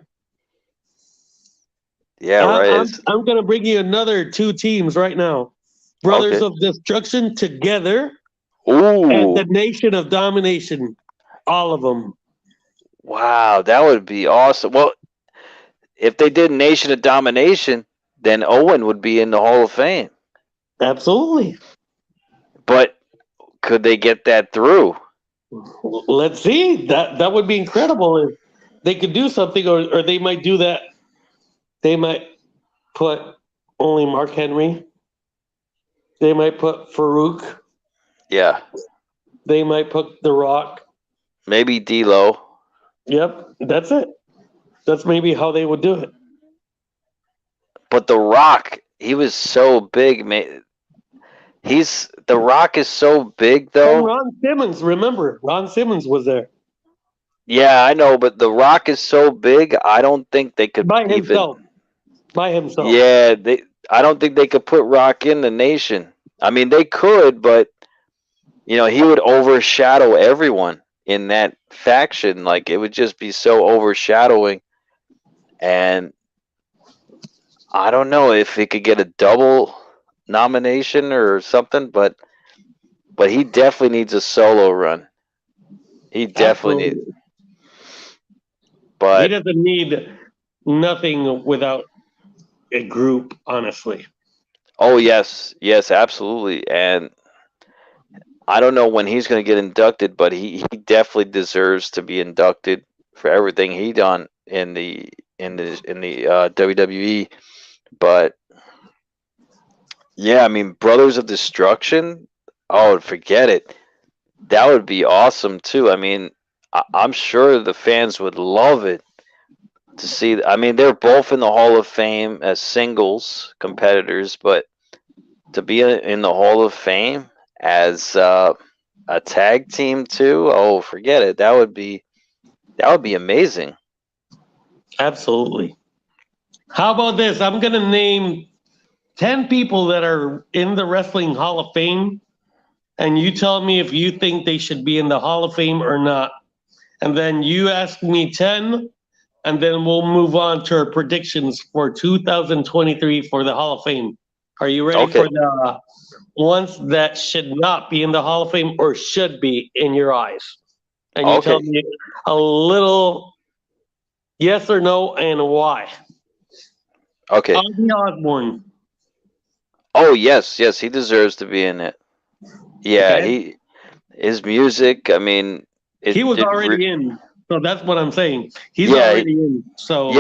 Yeah, right. I'm going to bring you another two teams right now. Brothers Okay. of Destruction together and Ooh. the Nation of Domination. All of them. Wow, that would be awesome. Well, if they did Nation of Domination, then Owen would be in the Hall of Fame. Absolutely. But could they get that through? Let's see. That would be incredible if they could do something, or they might do that. They might put only Mark Henry. They might put Farouk. Yeah, They might put The Rock. maybe D'Lo. Yep, that's it. That's maybe how they would do it. But The Rock, he was so big, man. The Rock is so big And though. Ron Simmons, remember, Ron Simmons was there Yeah, I know, but The Rock is so big. I don't think they could by even. himself. By himself. Yeah, they. I don't think they could put Rock in the nation. I mean, they could, but he would overshadow everyone in that faction. Like it would just be so overshadowing, and I don't know if he could get a double nomination or something, but he definitely needs a solo run. He definitely needs. Absolutely. He But doesn't need nothing without a group, honestly. oh yes, yes, absolutely, and I don't know when he's going to get inducted, but he definitely deserves to be inducted for everything he done in the WWE. But yeah, I mean, Brothers of Destruction. Oh, forget it. That would be awesome too. I mean, I'm sure the fans would love it to see. I mean, they're both in the Hall of Fame as singles competitors, but to be in the Hall of Fame as a tag team too. Oh, forget it. That would be amazing. Absolutely. How about this? I'm going to name 10 people that are in the Wrestling Hall of Fame, and you tell me if you think they should be in the Hall of Fame or not. And then you ask me 10, and then we'll move on to our predictions for 2023 for the Hall of Fame. Are you ready Okay. for the ones that should not be in the Hall of Fame or should be in your eyes? And you tell Okay. me a little yes or no and why. Okay. Ozzy Osbourne. Oh yes, yes, he deserves to be in it. Yeah, Okay. his music. I mean, He was it. already in. So that's what I'm saying. He's Yeah, already in. So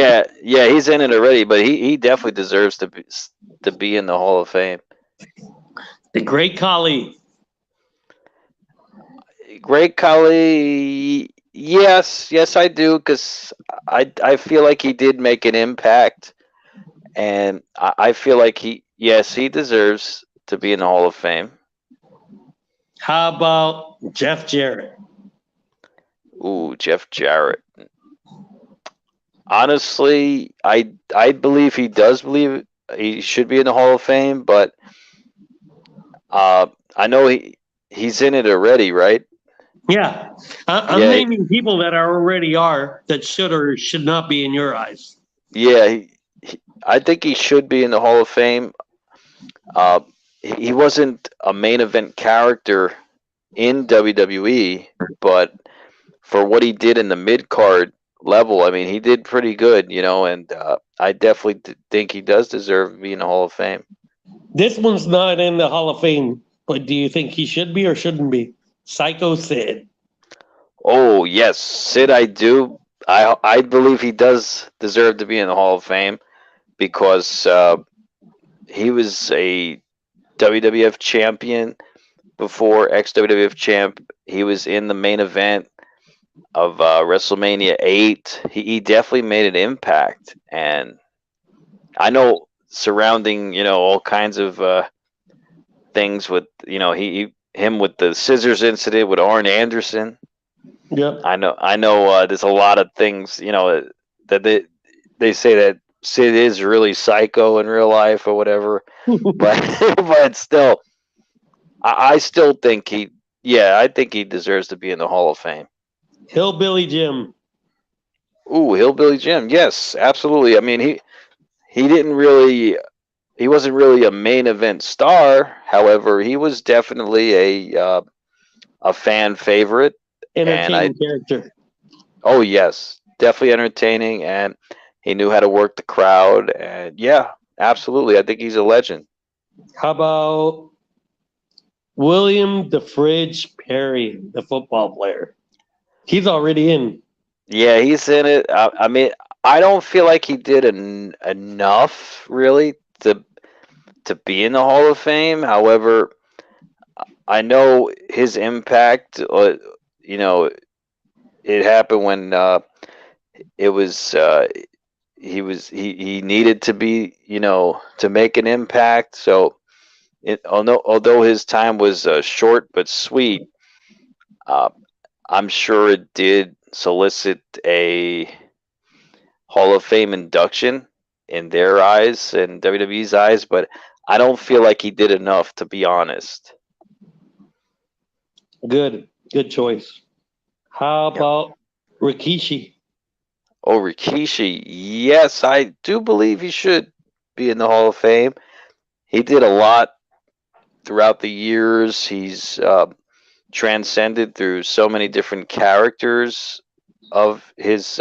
yeah, he's in it already, but he definitely deserves to be in the Hall of Fame. the great Khali. Great Khali. Yes, yes, I do, because I feel like he did make an impact, and I feel like he deserves to be in the Hall of Fame. How about Jeff Jarrett? Ooh, Jeff Jarrett. Honestly, I believe he does believe he should be in the Hall of Fame, but I know he's in it already, right? Yeah. I'm Yeah, naming people that are already are that should or should not be in your eyes. yeah. I think he should be in the Hall of Fame. Uh, he wasn't a main event character in WWE, but for what he did in the mid card level, I mean, he did pretty good, and I definitely think he does deserve to be in the Hall of Fame. This one's not in the Hall of Fame, but do you think he should be or shouldn't be? Psycho Sid. Oh yes, Sid, I do. I believe he does deserve to be in the Hall of Fame because he was a WWF champion before ex WWF champ. He was in the main event of WrestleMania 8. He definitely made an impact, and I know surrounding all kinds of things with him with the scissors incident with Arn Anderson. Yep. I know. There's a lot of things that they say that Sid is really psycho in real life or whatever, but but still, I still think I think he deserves to be in the Hall of Fame. Hillbilly Jim. Ooh, Hillbilly Jim. Yes, absolutely. I mean, he wasn't really a main event star. However, he was definitely a fan favorite, and Entertaining character. oh yes, definitely entertaining, and he knew how to work the crowd. And yeah, absolutely, I think he's a legend. How about William the Fridge Perry, the football player? He's already in. Yeah, he's in it. I mean, I don't feel like he did enough really to to be in the Hall of Fame. However, I know his impact. You know, it happened when it was he needed to be, to make an impact. So although his time was short but sweet, uh, I'm sure it did solicit a Hall of Fame induction in their eyes and WWE's eyes, but I don't feel like he did enough, to be honest. Good choice. How Yep. about Rikishi? Oh, Rikishi. Yes, I do believe he should be in the Hall of Fame. He did a lot throughout the years. He's transcended through so many different characters of his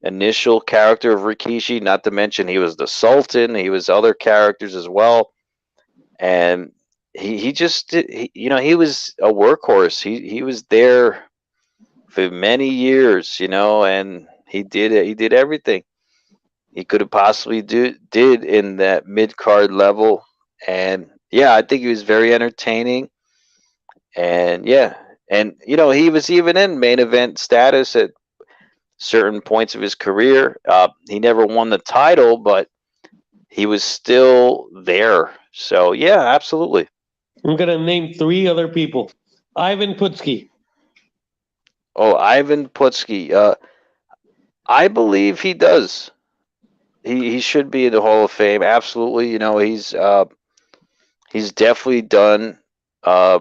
initial character of Rikishi, not to mention he was the Sultan, he was other characters as well. And he just did, he was a workhorse. He was there for many years, and he did it. He did everything he could have possibly did in that mid card level. And yeah, I think he was very entertaining. And yeah, and he was even in main event status at certain points of his career. He never won the title, but he was still there. So yeah, absolutely. I'm gonna name 3 other people. Ivan Putski. Oh, Ivan Putski. I believe he does. He should be in the Hall of Fame. Absolutely. He's definitely done a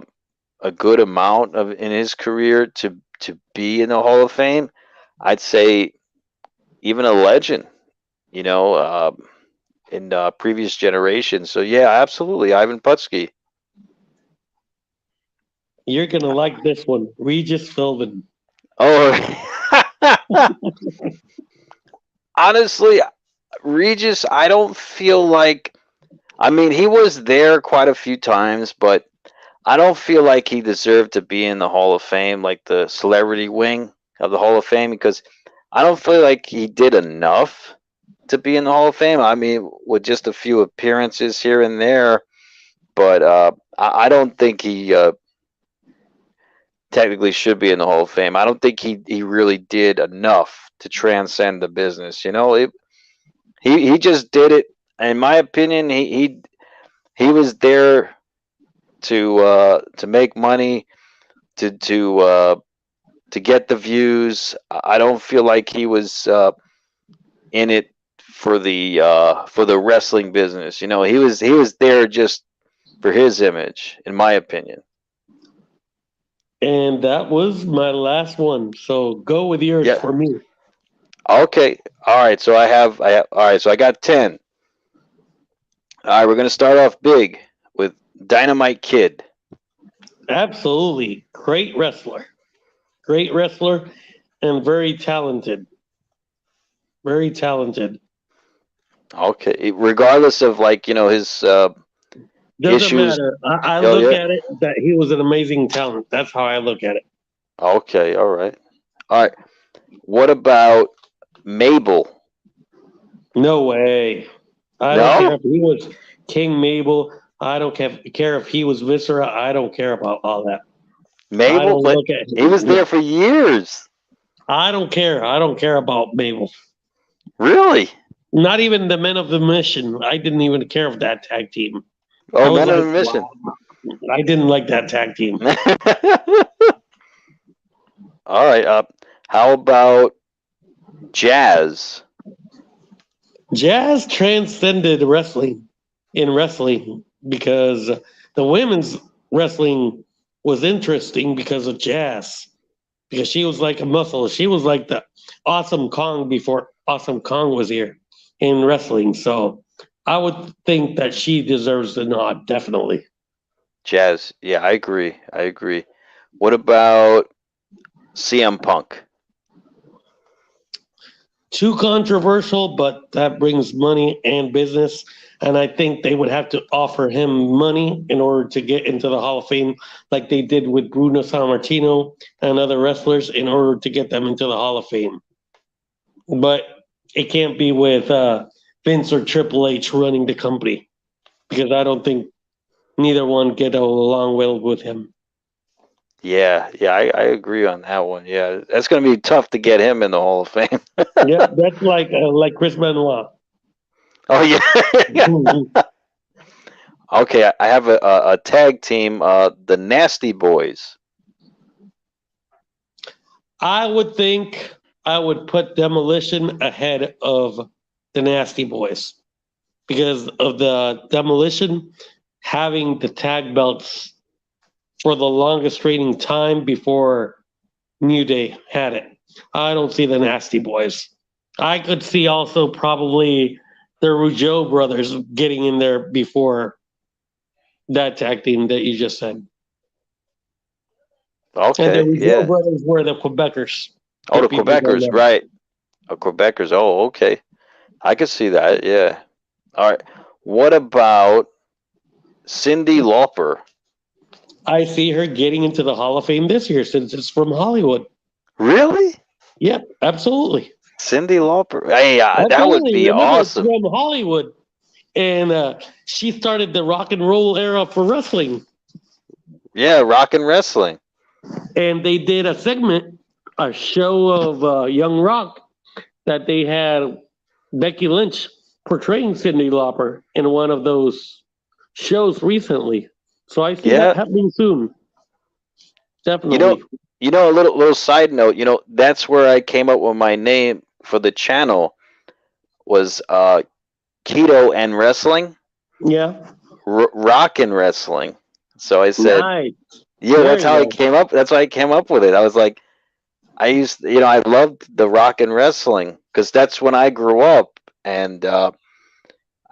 good amount of in his career to be in the Hall of Fame. I'd say even a legend. You know, uh, in previous generations. So yeah, absolutely, Ivan Putski. You're gonna like this one. Regis Philbin. Oh, honestly, Regis, I don't feel like. I mean, he was there quite a few times, but I don't feel like he deserved to be in the Hall of Fame, like the celebrity wing of the Hall of Fame, because I don't feel like he did enough to be in the Hall of Fame. I mean, with just a few appearances here and there, but I don't think he technically should be in the Hall of Fame. I don't think he really did enough to transcend the business. He just did it. In my opinion, he was there to make money, to get the views. I don't feel like he was in it for the wrestling business. He was there just for his image, in my opinion. And that was my last one. So go with yours Yeah. for me. Okay. All right. So all right. So I got 10. All right. We're gonna start off big with Dynamite Kid. Absolutely. Great wrestler. Great wrestler and very talented. Very talented. Okay. Regardless of his Doesn't issues. matter. I Oh look yeah. at it that he was an amazing talent. That's how I look at it. Okay. All right. All right. What about Mabel? No way. I don't care No. if he was King Mabel. I don't care if he was Viscera. I don't care about all that. I Mabel, don't but look at he was there for years. I don't care. I don't care about Mabel. Really? Not even the Men of the Mission. I didn't even care for that tag team. I Oh, was men on like, a mission. wow. I didn't like that tag team. All right. How about Jazz? Jazz transcended wrestling in wrestling because the women's wrestling was interesting because of Jazz. Because she was like a muscle. She was like the Awesome Kong before Awesome Kong was here in wrestling. So I would think that she deserves the nod, definitely. Jazz. Yeah, I agree. I agree. What about CM Punk? Too controversial, but that brings money and business. And I think they would have to offer him money in order to get into the Hall of Fame, like they did with Bruno Sammartino and other wrestlers in order to get them into the Hall of Fame. But it can't be with Vince or Triple H running the company. because I don't think neither one get along well with him. Yeah, I agree on that one. Yeah, that's going to be tough to get him in the Hall of Fame. Yeah, that's like Chris Benoit. Oh yeah. Okay, I have a tag team, the Nasty Boys. I would think I would put Demolition ahead of the Nasty Boys because of the Demolition having the tag belts for the longest reigning time before New Day had it. I don't see the Nasty Boys. I could see also probably the Rougeau brothers getting in there before that tag team that you just said. And the Okay, Rougeau yeah. brothers were the Quebecers. Oh, the If people don't Quebecers, know. right? Oh, Quebecers. Oh, okay. I could see that. Yeah. All right. What about Cyndi Lauper? I see her getting into the Hall of Fame this year since it's from Hollywood. Really? Yep, absolutely. Cyndi Lauper? Hey, that would Absolutely. be Remember, it's awesome. from Hollywood. And she started the rock and roll era for wrestling. Yeah, rock and wrestling. And they did a segment, a show of Young Rock, that they had Becky Lynch portraying Cyndi Lauper in one of those shows recently. So I see Yeah. that happening soon. Definitely. A little side note. That's where I came up with my name for the channel was Keto and Wrestling, Yeah. Rock and Wrestling. So I said, Nice. yeah, There that's you how I go. came up. That's why I came up with it. I was like, I loved the rock and wrestling because that's when I grew up, and I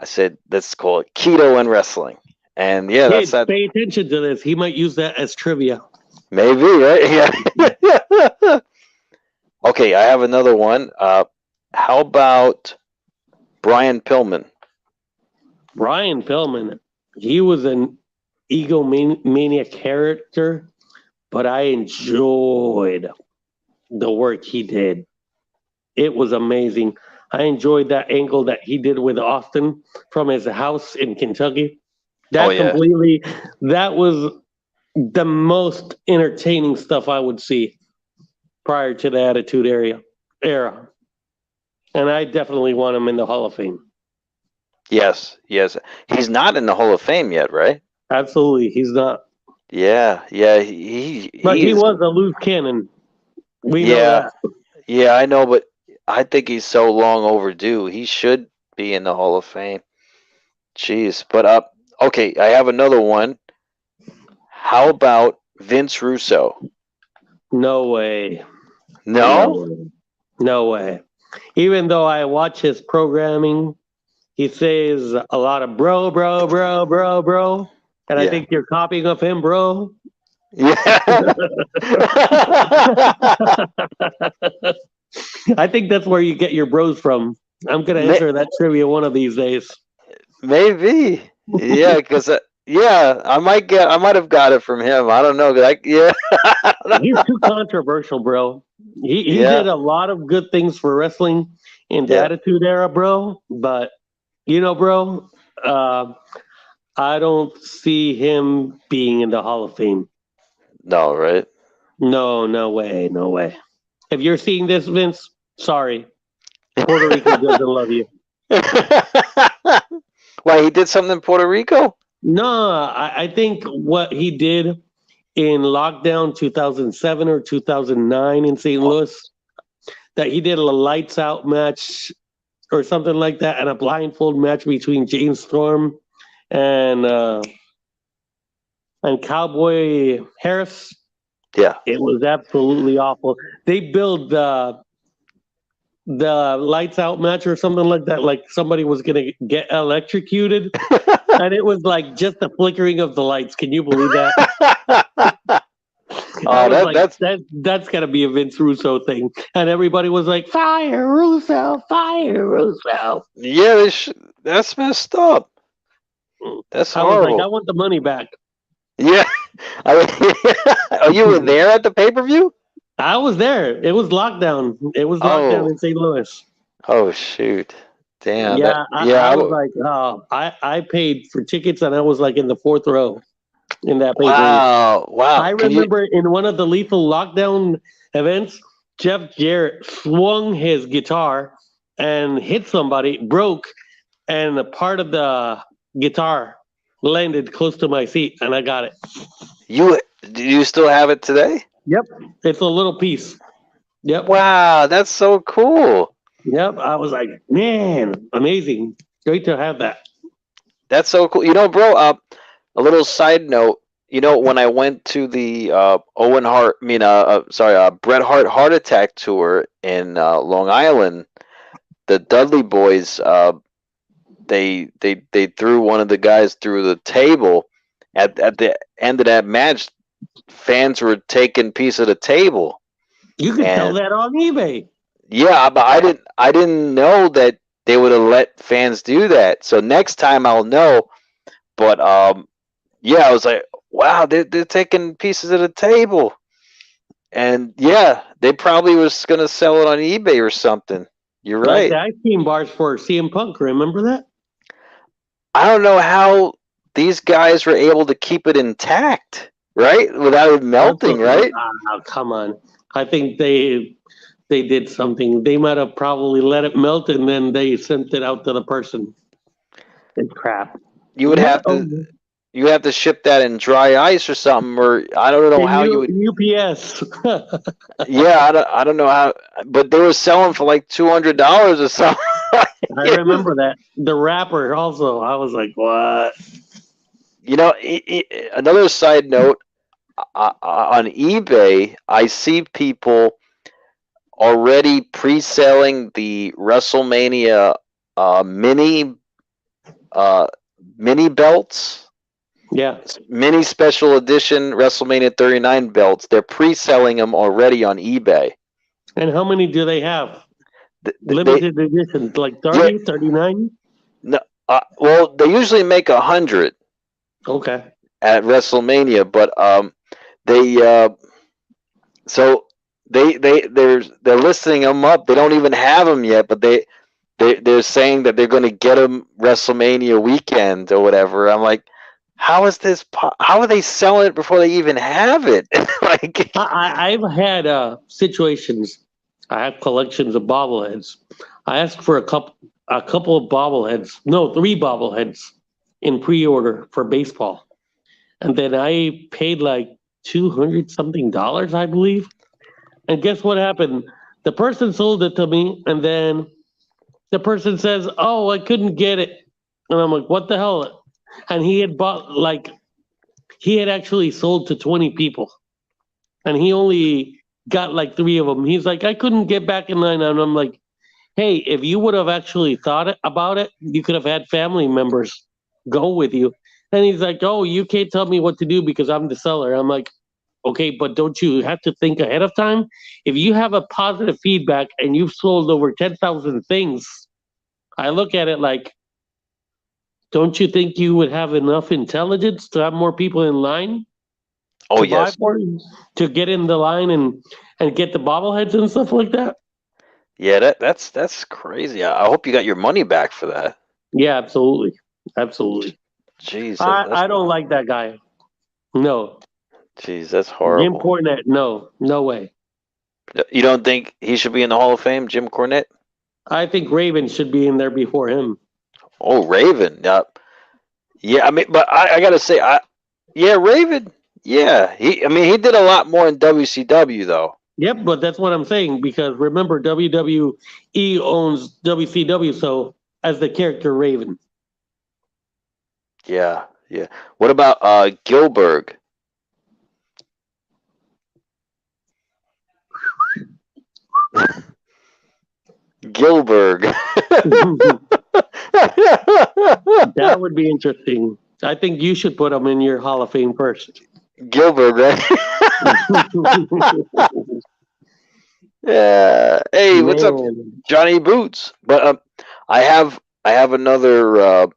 said, let's call it Keto and Wrestling, and yeah, that's Kids, that. pay attention to this. He might use that as trivia. Maybe, right? Yeah. Okay, I have another one. How about Brian Pillman? Brian Pillman, he was an egomaniac character, but I enjoyed the work he did. It was amazing. I enjoyed that angle that he did with Austin from his house in Kentucky. Oh That yeah. that was the most entertaining stuff I would see prior to the Attitude era. And I definitely want him in the Hall of Fame. Yes. He's not in the Hall of Fame yet, right? Absolutely. He's not. Yeah. But he He's. was a loose cannon. We know Yeah. that. Yeah, I know, but I think he's so long overdue. He should be in the Hall of Fame. Jeez, but okay, I have another one. How about Vince Russo? No way. No? No way. Even though I watch his programming, he says a lot of bro. And I Yeah. think you're copying of him, bro. Yeah. I think that's where you get your bros from. I'm going to answer that trivia one of these days. Maybe. Yeah, because I might have got it from him. I don't know. Yeah. He's too controversial, bro. He Yeah. did a lot of good things for wrestling in the Yeah. Attitude Era, bro. But bro, I don't see him being in the Hall of Fame. No, right? No way. If you're seeing this, Vince, sorry. Puerto Rico doesn't love you. Why, he did something in Puerto Rico? No, I think what he did in lockdown 2007 or 2009 in St. Louis, that he did a lights out match or something like that, and a blindfold match between James Storm and Cowboy Harris. Yeah. It was absolutely awful. They built the lights out match or something like that, like somebody was gonna get electrocuted, and it was like just the flickering of the lights. Can you believe that? That's gotta be a Vince Russo thing, and everybody was like, "Fire Russo, fire Russo." Yeah, that's messed up. That's I was horrible. like, I want the money back. Yeah. Oh, you were there at the pay-per-view? I was there. It was lockdown. It was lockdown in St. Louis. Oh, shoot. Damn. Yeah, Yeah. I was like, I paid for tickets and I was like in the fourth row in that pay per view. Wow. Wow. I Can you? remember in one of the Lethal Lockdown events, Jeff Jarrett swung his guitar and hit somebody, broke, and a part of the guitar landed close to my seat, and I got it. Do you still have it today? Yep, it's a little piece. Yep, Wow, that's so cool. yep. I was like, man, amazing. Great to have that. That's so cool. Bro, a little side note, when I went to the Owen Hart, Bret Hart Heart Attack tour in Long Island, the Dudley Boys, they threw one of the guys through the table. At the end of that match, fans were taking piece of the table. You could sell And that on eBay. yeah, but I didn't know that they would have let fans do that. So next time I'll know. But yeah, I was like, wow, they're taking pieces of the table. And yeah, they probably was gonna sell it on eBay or something. You're Like right. the ice cream bars for CM Punk. Remember that? I don't know how these guys were able to keep it intact, right? Without it melting, Absolutely. right? Come on. I think they did something. They might have probably let it melt and then they sent it out to the person. It's crap. You would What? have to you have to ship that in dry ice or something, or I don't know In how you would. UPS. Yeah, I don't know how, but they were selling for like $200 or something. I remember that. The wrapper also. I was like, what? Another side note, on eBay, I see people already pre-selling the WrestleMania mini uh, mini belts, Yeah. mini special edition WrestleMania 39 belts. They're pre-selling them already on eBay. And how many do they have? They, Limited edition, like yeah, 30, 39? no, well, they usually make 100 Okay. at WrestleMania, but they so they're listing them up. They don't even have them yet, but they're saying that they're going to get them WrestleMania weekend or whatever. I'm like, how is this? How are they selling it before they even have it? Like, I've had situations. I have collections of bobbleheads. I asked for a couple of bobbleheads. No, 3 bobbleheads in pre-order for baseball, and then I paid like 200 something dollars, I believe. And guess what happened? The person sold it to me, and then the person says, "Oh, I couldn't get it," and I'm like, "What the hell?" And he had actually sold to 20 people, and he only got like 3 of them. He's like, "I couldn't get back in line," and I'm like, "Hey, if you would have actually about it, you could have had family members go with you." And he's like, "Oh, you can't tell me what to do because I'm the seller." I'm like, "Okay, but don't you have to think ahead of time? If you have a positive feedback and you've sold over 10,000 things, I look at it like, don't you think you would have enough intelligence to have more people in line oh to buy yes, for you, to get in the line and get the bobbleheads and stuff like that?" yeah, that's crazy. I hope you got your money back for that. Yeah, absolutely. Absolutely. Jeez, I don't like that guy. No. that's Jim horrible. Cornette, no. No way. You don't think he should be in the Hall of Fame, Jim Cornette? I think Raven should be in there before him. Oh, Raven. Yeah, I mean, but I gotta say, yeah, Raven. Yeah, he did a lot more in WCW though. Yep, but that's what I'm saying because remember WWE owns WCW, so as the character Raven. Yeah, yeah. What about Gilbert? Gilbert. That would be interesting. I think you should put him in your Hall of Fame first. Gilbert, right? Yeah. Hey, what's up, Man, Johnny Boots? But I have another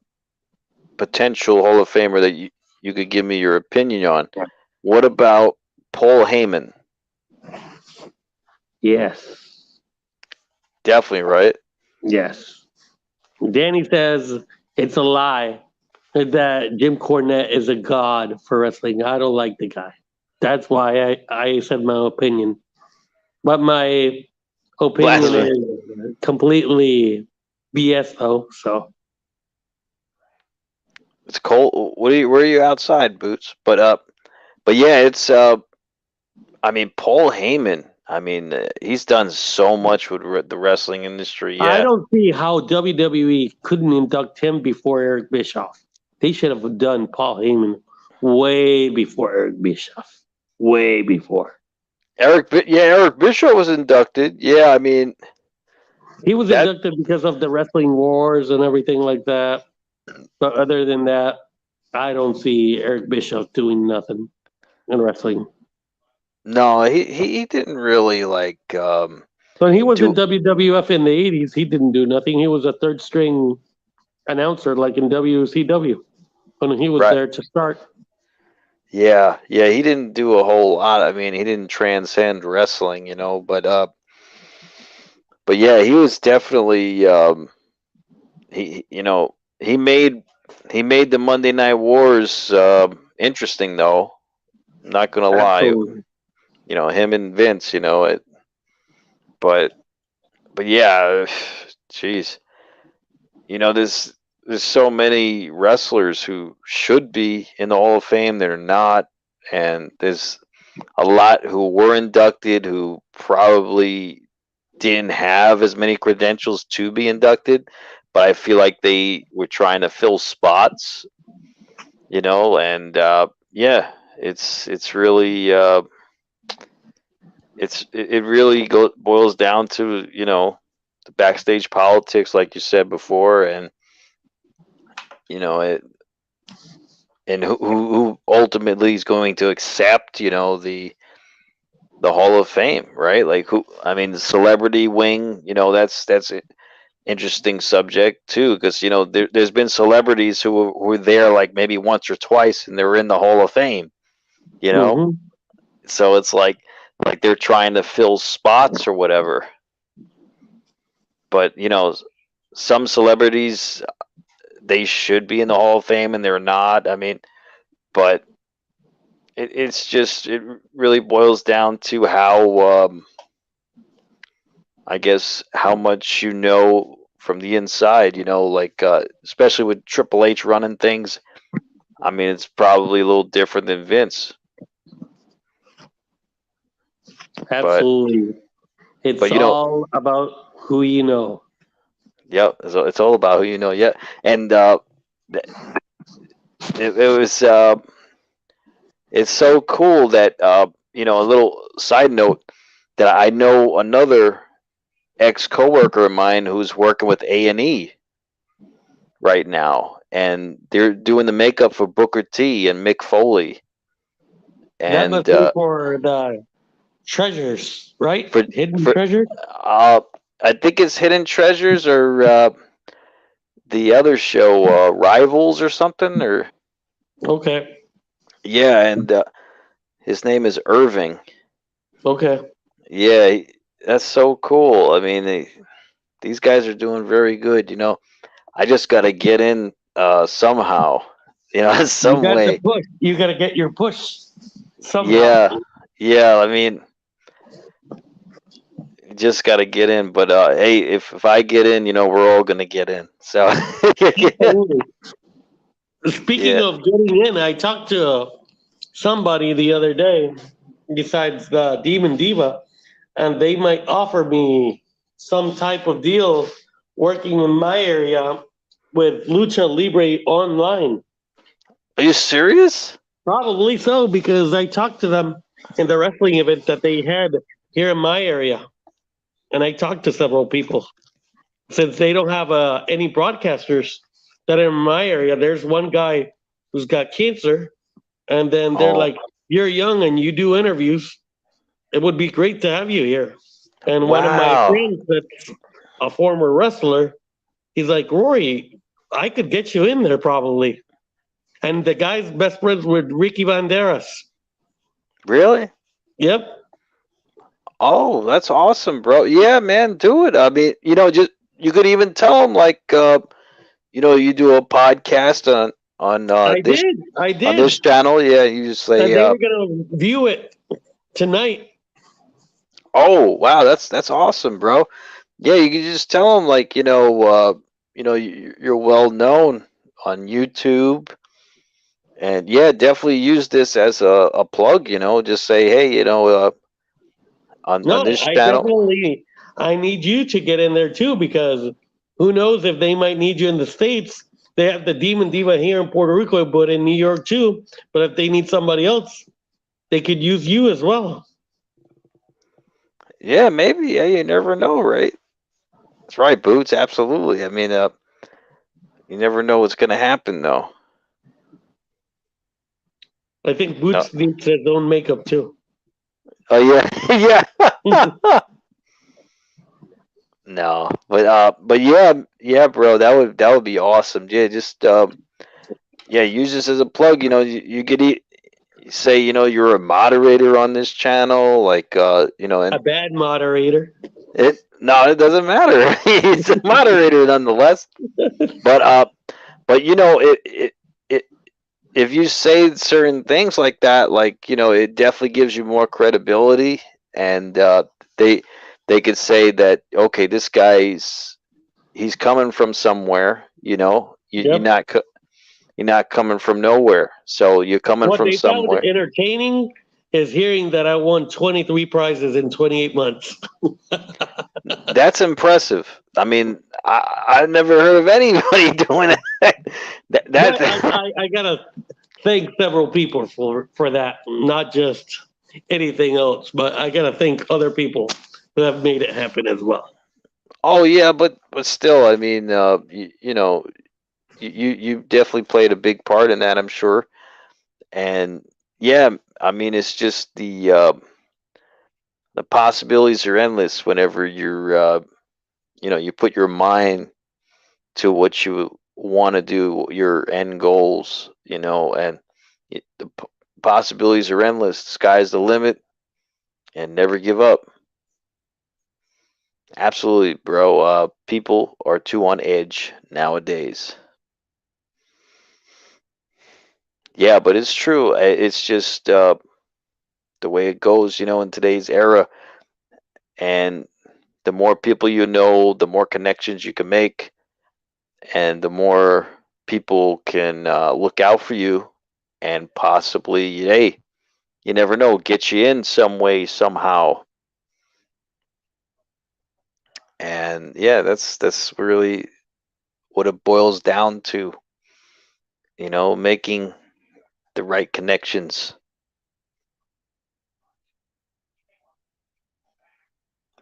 potential Hall of Famer that you could give me your opinion on. What about Paul Heyman? yes, Definitely, right? yes. Danny says it's a lie that Jim Cornette is a god for wrestling. I don't like the guy. That's why I said my opinion. But my opinion Blasphemy. is completely BS though. So It's cold. Where are you outside, Boots? But yeah, it's I mean, Paul Heyman. I mean, he's done so much with the wrestling industry. I Yeah, don't see how WWE couldn't induct him before Eric Bischoff. They should have done Paul Heyman way before Eric Bischoff. Way before. Eric Bishop was inducted. Yeah, I mean He was that. inducted because of the wrestling wars and everything like that. But other than that, I don't see Eric Bischoff doing nothing in wrestling. No, he didn't really like When he was in do WWF in the 80s, he didn't do nothing. He was a third string announcer like in WCW when he was right. there to start. Yeah, he didn't do a whole lot. I mean, he didn't transcend wrestling, but yeah, he was definitely he you know he made the Monday Night Wars interesting though. Not gonna lie, Absolutely. him and Vince, but yeah, jeez, there's so many wrestlers who should be in the Hall of Fame that are not, and there's a lot who were inducted who probably didn't have as many credentials to be inducted, but I feel like they were trying to fill spots, and yeah, it's really it really boils down to the backstage politics, like you said before, and it and who ultimately is going to accept the Hall of Fame, right? Like who? I mean, the celebrity wing. That's an interesting subject too, because there's been celebrities who were there like maybe once or twice, and they're in the Hall of Fame. You know, Hmm. so it's like they're trying to fill spots or whatever. But some celebrities they should be in the Hall of Fame and they're not. I mean, but it really boils down to how I guess how much from the inside, like especially with Triple H running things. I mean, it's probably a little different than Vince, but Absolutely. It's but all about who you know. yeah, it's all about who you know. Yeah, and th- it was it's so cool that a little side note that I know another ex coworker of mine who's working with A&E right now, and they're doing the makeup for Booker T and Mick Foley, That and must be for the treasures, right? for Hidden for treasure. uh, I think it's Hidden Treasures or the other show, Rivals or something, or Okay. yeah, and his name is Irving. Okay. Yeah, that's so cool. I mean, these guys are doing very good. I just got to get in somehow, You some got the way. push. You got to get your push somehow. Yeah, yeah. I mean, just got to get in. But hey, if I get in, we're all gonna get in. So Absolutely. Speaking yeah. of getting in, I talked to somebody the other day besides the Demon Diva, and they might offer me some type of deal working in my area with Lucha Libre Online. Are you serious? Probably so, because I talked to them in the wrestling event that they had here in my area, and I talked to several people. Since they don't have any broadcasters that are in my area, there's one guy who's got cancer, and then they're Oh, like, "You're young and you do interviews. It would be great to have you here." And one of my wow. friends, that's a former wrestler, he's like, "Rory, I could get you in there probably." And the guy's best friends with Ricky Banderas. Really? Yep. Oh, that's awesome, bro. Yeah, man, do it. I mean, just you could even tell them like, you do a podcast on I this did. I on did. this channel. Yeah, you just say, And they were going to view it tonight. "Oh, wow, that's awesome, bro." Yeah, you can just tell them like, you're well known on YouTube, and yeah, definitely use this as a plug. Just say, hey, on No, this I channel. definitely, I need you to get in there too, because who knows if they might need you in the States. They have the Demon Diva here in Puerto Rico, but in New York too. But if they need somebody else, they could use you as well. Yeah, maybe. Yeah, you never know, right? That's right, Boots. Absolutely. I mean, you never know what's gonna happen, though. I think No. Boots needs his own makeup too. Oh yeah, yeah. No, but yeah, bro. That would be awesome. Yeah, just yeah, use this as a plug. You could say you're a moderator on this channel, like A and bad moderator. it doesn't matter. He's a moderator nonetheless. But it if you say certain things like that, like it definitely gives you more credibility, and they they could say that, okay, this guy's he's coming from somewhere. Yep. You're not coming from nowhere, so you're coming What from they found somewhere. entertaining is hearing that I won 23 prizes in 28 months. That's impressive. I mean, I've never heard of anybody doing that. But That I gotta thank several people for that, not just anything else. But I gotta thank other people who have made it happen as well. oh yeah, but still, I mean, you definitely played a big part in that, I'm sure. And yeah, I mean, it's just the possibilities are endless whenever you put your mind to what you want to do, your end goals, and the possibilities are endless. Sky's the limit, and never give up. Absolutely, bro. People are too on edge nowadays. Yeah, but it's true. It's just the way it goes, in today's era. And the more people you know, the more connections you can make, and the more people can look out for you, and possibly, hey, you never know, get you in some way, somehow. And yeah, that's really what it boils down to, making the right connections.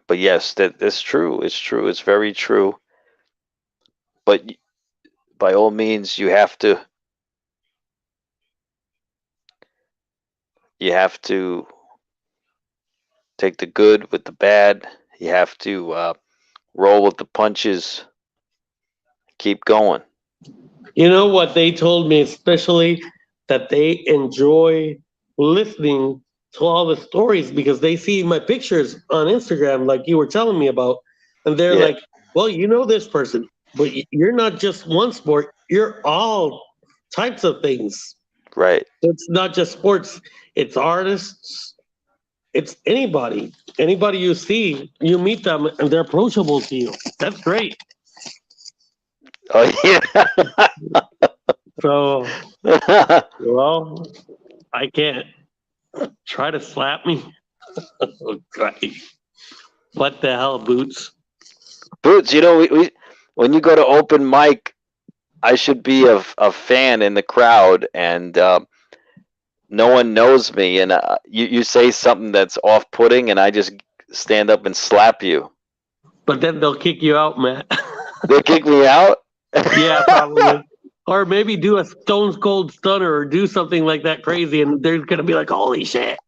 But yes, that's true. It's true. It's very true. But by all means, you have to take the good with the bad. You have to roll with the punches. Keep going. You know what they told me, especially that they enjoy listening to all the stories because they see my pictures on Instagram, like you were telling me about, and they're Yeah. like, "Well, you know this person, but you're not just one sport; you're all types of things. Right. It's not just sports; it's artists, it's anybody. Anybody you see, you meet them, and they're approachable to you. That's great. Oh yeah. So, well, I can't try to slap me. Okay. What the hell, Boots? Boots, we when you go to open mic, I should be a fan in the crowd, and no one knows me, and you say something that's off-putting, and I just stand up and slap you. But then they'll kick you out, Matt. They kick me out. Yeah, probably. Or maybe do a Stone Cold Stunner or do something like that crazy, and they're gonna be like, "Holy shit!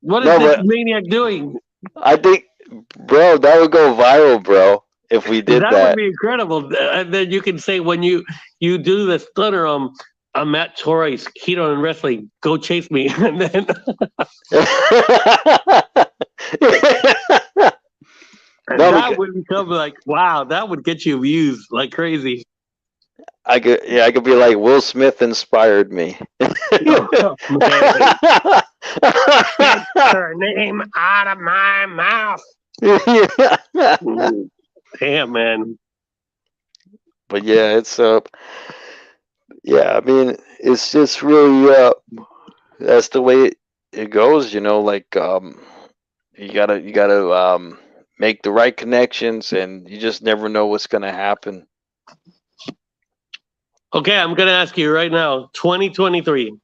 What is No, this but maniac doing?" I think, bro, that would go viral, bro, if we did That would that. be incredible. And then you can say when you do the stunner, I'm Matt Torres, keto and wrestling. Go chase me, and then No, That would become like, wow, that would get you views like crazy. I could be like, Will Smith inspired me. Oh, man. Get her name out of my mouth. Damn, man. But yeah, it's yeah, I mean, it's just really that's the way it goes, like you gotta make the right connections, and you just never know what's gonna happen. Okay, I'm going to ask you right now 2023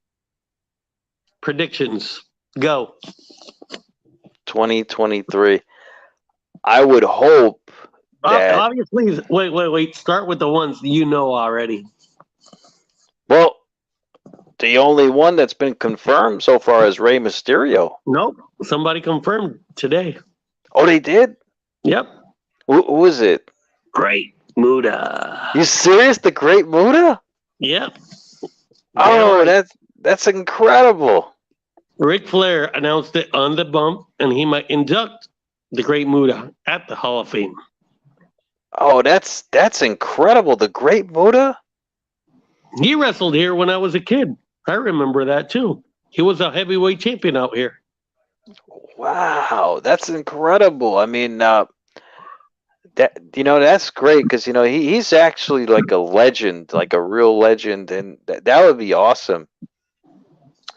predictions. Go. 2023. I would hope that, Obviously, wait. Start with the ones you know already. well, the only one that's been confirmed so far is Rey Mysterio. Nope. Somebody confirmed today. Oh, they did? Yep. Who is it? Great Muda. You serious? The Great Muda? Yep. Oh, right. that's incredible. Ric Flair announced it on the bump, and he might induct the Great Muda at the Hall of Fame. Oh, that's incredible. The Great Muda? He wrestled here when I was a kid. I remember that too. He was a heavyweight champion out here. Wow, that's incredible. I mean, that's great because he's actually like a legend, like a real legend, and that would be awesome.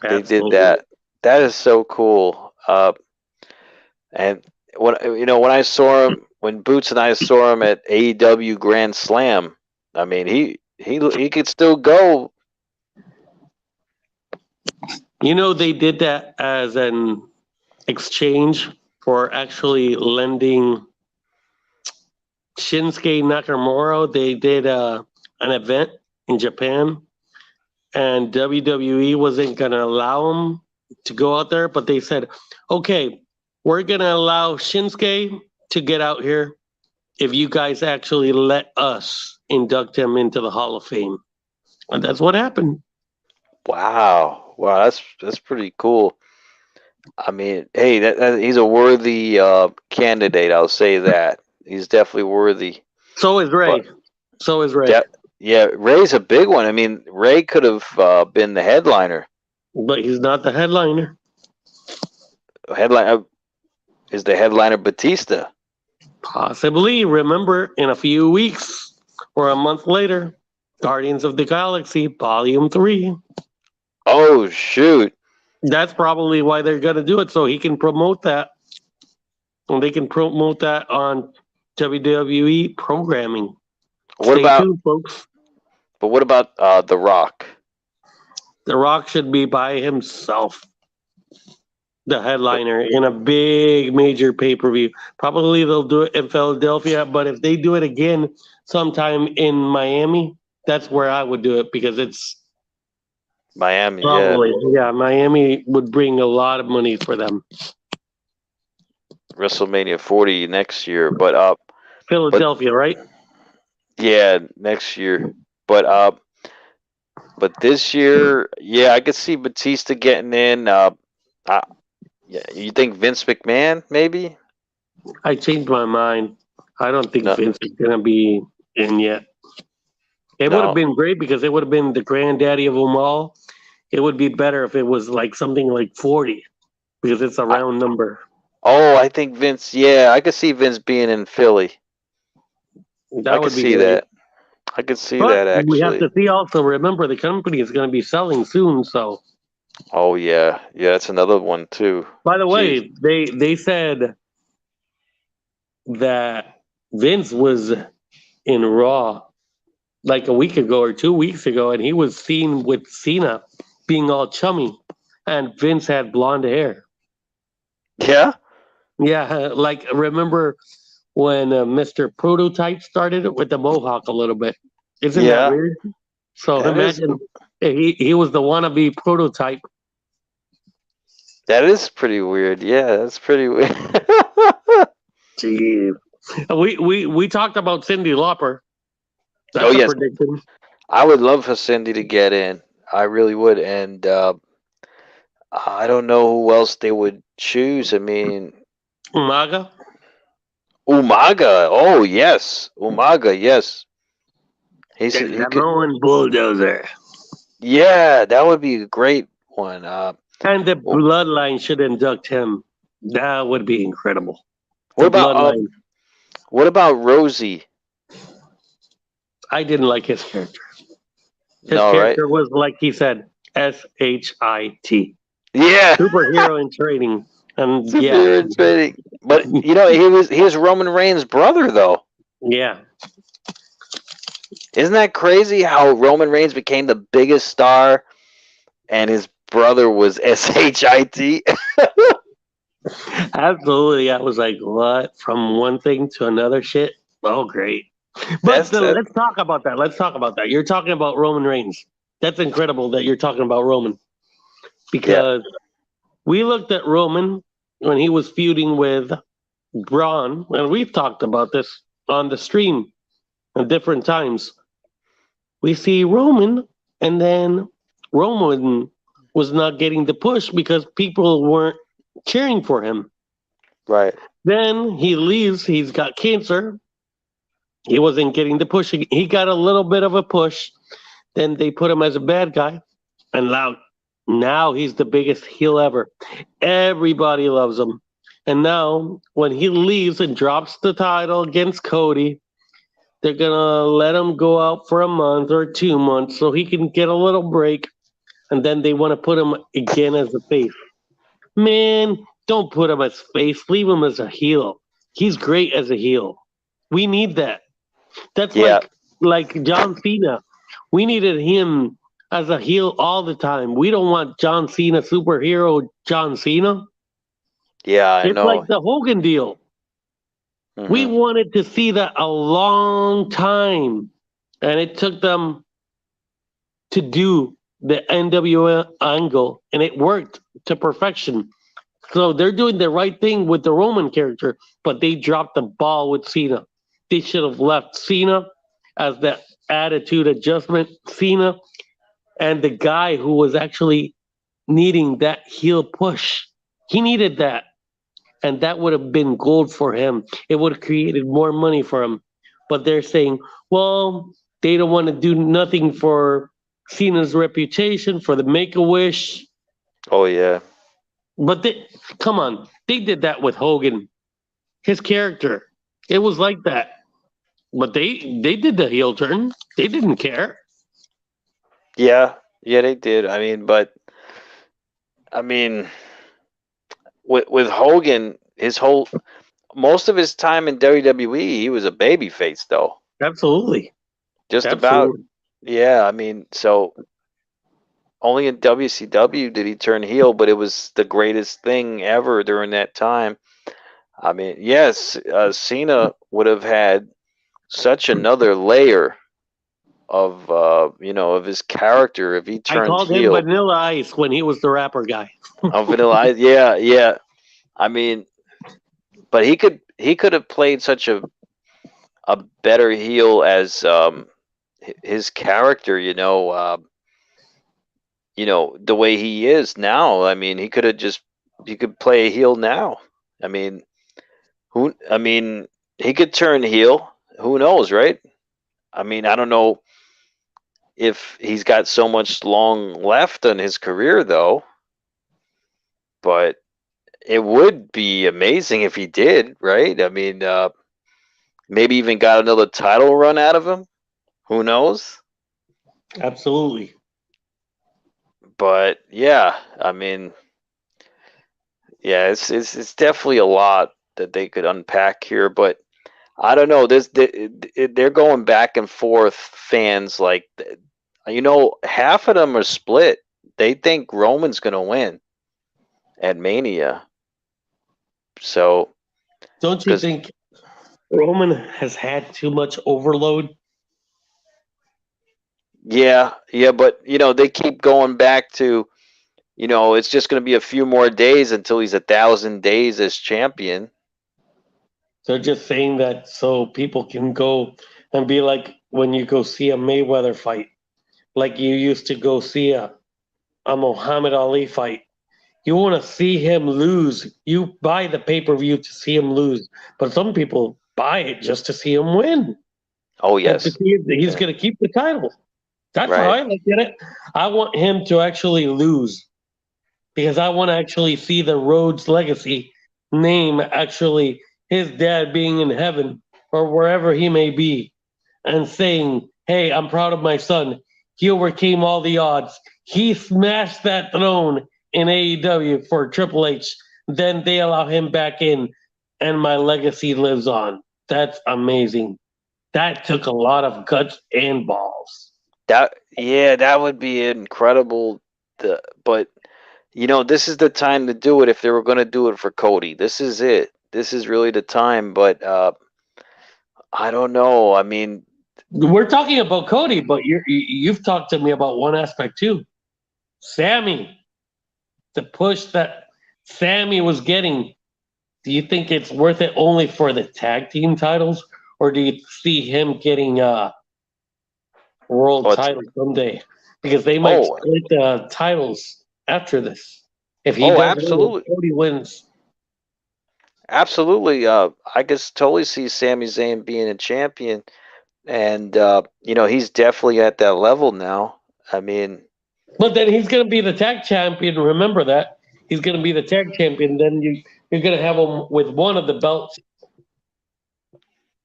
They did that. That is so cool. And when I saw him, when Boots and I saw him at AEW Grand Slam, I mean he could still go. They did that as an exchange for actually lending Shinsuke Nakamura. They did an event in Japan, and WWE wasn't going to allow him to go out there, but they said, okay, we're going to allow Shinsuke to get out here if you guys actually let us induct him into the Hall of Fame. And that's what happened. Wow, that's pretty cool. I mean, hey, he's a worthy candidate. I'll say that he's definitely worthy. So is Ray. Yeah, Ray's a big one. I mean, Ray could have been the headliner. But he's not the headliner. Is the headliner Batista? Possibly. Remember, in a few weeks or a month later, Guardians of the Galaxy Volume 3. Oh, shoot. That's probably why they're going to do it, so he can promote that. And they can promote that on WWE programming. Stay tuned, folks. But what about The Rock? The Rock should be by himself. The headliner in a big major pay-per-view. Probably they'll do it in Philadelphia, but if they do it again sometime in Miami, that's where I would do it because it's Miami. probably, yeah, Miami would bring a lot of money for them. WrestleMania 40 next year, but Philadelphia, right? Yeah, next year. But this year, yeah, I could see Batista getting in. Yeah, you think Vince McMahon maybe? I changed my mind. I don't think Vince is gonna be in yet. It would have been great because it would have been the granddaddy of them all. It would be better if it was like something like 40 because it's a round number. Oh, I think Vince. Yeah, I could see Vince being in Philly. That would be great. That. I could see that actually. We have to see also. Remember, the company is going to be selling soon, so. Oh yeah, that's another one too. By the way, they said that Vince was in Raw like a week ago or 2 weeks ago, and he was seen with Cena being all chummy, and Vince had blonde hair. Yeah. Yeah, like remember when Mr. Prototype started it with the mohawk a little bit? Isn't that weird? So imagine he was the wannabe Prototype. That is pretty weird. Yeah, that's pretty weird. Gee. We talked about Cyndi Lauper. That's a prediction. I would love for Cindy to get in. I really would. And I don't know who else they would choose. I mean, Umaga? Umaga. Oh yes, Umaga. Yes, The he could. Samoan bulldozer. Yeah, that would be a great one. And the Wh- bloodline should induct him. That would be incredible. what The about bloodline. what about Rosie? I didn't like his character. His No, right? character was like he said, SHIT. Yeah, Superhero in training. And yeah. superior training. But he was Roman Reigns' brother though. Yeah. Isn't that crazy how Roman Reigns became the biggest star and his brother was SHIT? Absolutely. I was like, what? From one thing to another shit? Oh, great. But That's that. let's talk about that. Let's talk about that. You're talking about Roman Reigns. That's incredible that you're talking about Roman Yeah, because we looked at Roman when he was feuding with Braun, and we've talked about this on the stream at different times. We see Roman, and then Roman was not getting the push because people weren't cheering for him. right. Then he leaves, he's got cancer. He wasn't getting the push. He got a little bit of a push. Then they put him as a bad guy. And now he's the biggest heel ever. Everybody loves him. And now when he leaves and drops the title against Cody, they're gonna let him go out for a month or 2 months so he can get a little break. And then they want to put him again as a face. Man, don't put him as face. Leave him as a heel. He's great as a heel. We need that. That's Yeah, like John Cena. We needed him as a heel all the time. We don't want John Cena superhero John Cena. yeah, I It's like know. the Hogan deal. We Hmm. wanted to see that a long time, and it took them to do the NWA angle, and it worked to perfection. So they're doing the right thing with the Roman character, but they dropped the ball with Cena. They should have left Cena as the attitude adjustment, Cena, and the guy who was actually needing that heel push. He needed that. And that would have been gold for him. It would have created more money for him. But they're saying, well, they don't want to do nothing for Cena's reputation, for the Make a Wish. Oh yeah, But come on, they did that with Hogan. His character, it was like that. But they did the heel turn. They didn't care. yeah, yeah. They did. I mean, with Hogan, his whole most of his time in WWE, he was a babyface though. Absolutely, Just about. absolutely. Yeah, I mean, so only in WCW did he turn heel, but it was the greatest thing ever during that time. I mean, yes, Cena would have had such another layer of of his character if he I turned called him heel. Vanilla Ice when he was the rapper guy. Of Vanilla Ice, yeah, yeah. I mean, but he could have played such a better heel as his character. The way he is now. I mean, he could play a heel now. I mean, he could turn heel. Who knows, right? I mean, I don't know if he's got so much long left in his career though, but it would be amazing if he did, right? I mean, maybe even got another title run out of him. Who knows? Absolutely. But yeah, I mean, yeah, it's definitely a lot that they could unpack here, but I don't know. They're going back and forth. Fans like, half of them are split. They think Roman's gonna win at Mania. So, Don't you because think Roman has had too much overload? yeah, yeah, but they keep going back to, it's just gonna be a few more days until he's 1,000 days as champion. They're just saying that so people can go and be like when you go see a Mayweather fight, like you used to go see a Muhammad Ali fight. You want to see him lose. You buy the pay-per-view to see him lose. But some people buy it just to see him win. Oh And to yes, see if he's going to keep the title. That's how right. I look at it. I want him to actually lose because I want to actually see the Rhodes legacy name actually his dad being in heaven or wherever he may be and saying, hey, I'm proud of my son. He overcame all the odds. He smashed that throne in AEW for Triple H. Then they allow him back in, and my legacy lives on. That's amazing. That took a lot of guts and balls. That would be incredible. But this is the time to do it if they were going to do it for Cody. This is it. This is really the time. But I don't know. I mean, We're talking about Cody, but you've talked to me about one aspect too. Sammy, the push that Sammy was getting. Do you think it's worth it only for the tag team titles, or do you see him getting a world what's title someday? Because they might oh split the titles after this. If he oh does win, absolutely. if Cody wins. Absolutely. I could totally see Sami Zayn being a champion, and he's definitely at that level now. I mean, But then he's going to be the tag champion. Remember that he's going to be the tag champion. Then you're going to have him with one of the belts,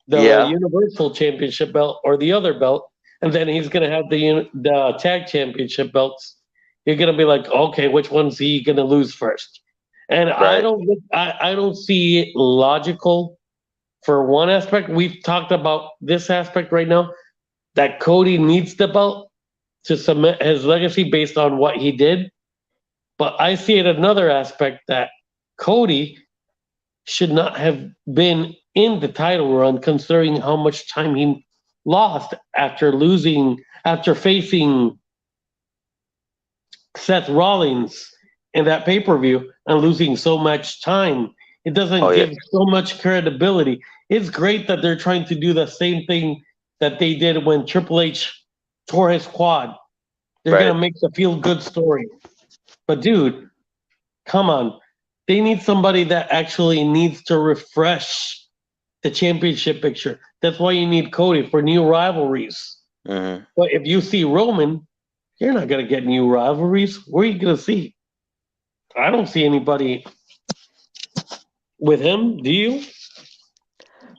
the yeah, Universal Championship belt or the other belt, and then he's going to have the tag championship belts. You're going to be like, okay, which one's he going to lose first? And right. I don't see it logical for one aspect. We've talked about this aspect right now that Cody needs the belt to cement his legacy based on what he did. But I see it another aspect that Cody should not have been in the title run, considering how much time he lost after facing Seth Rollins in that pay per view and losing so much time. It Oh doesn't yeah, give so much credibility. It's great that they're trying to do the same thing that they did when Triple H tore his quad. They're right. gonna make the feel good story. But dude, come on. They need somebody that actually needs to refresh the championship picture. That's why you need Cody for new rivalries. Hmm. But if you see Roman, you're not going to get new rivalries. Where are you going to see? I don't see anybody with him. Do you?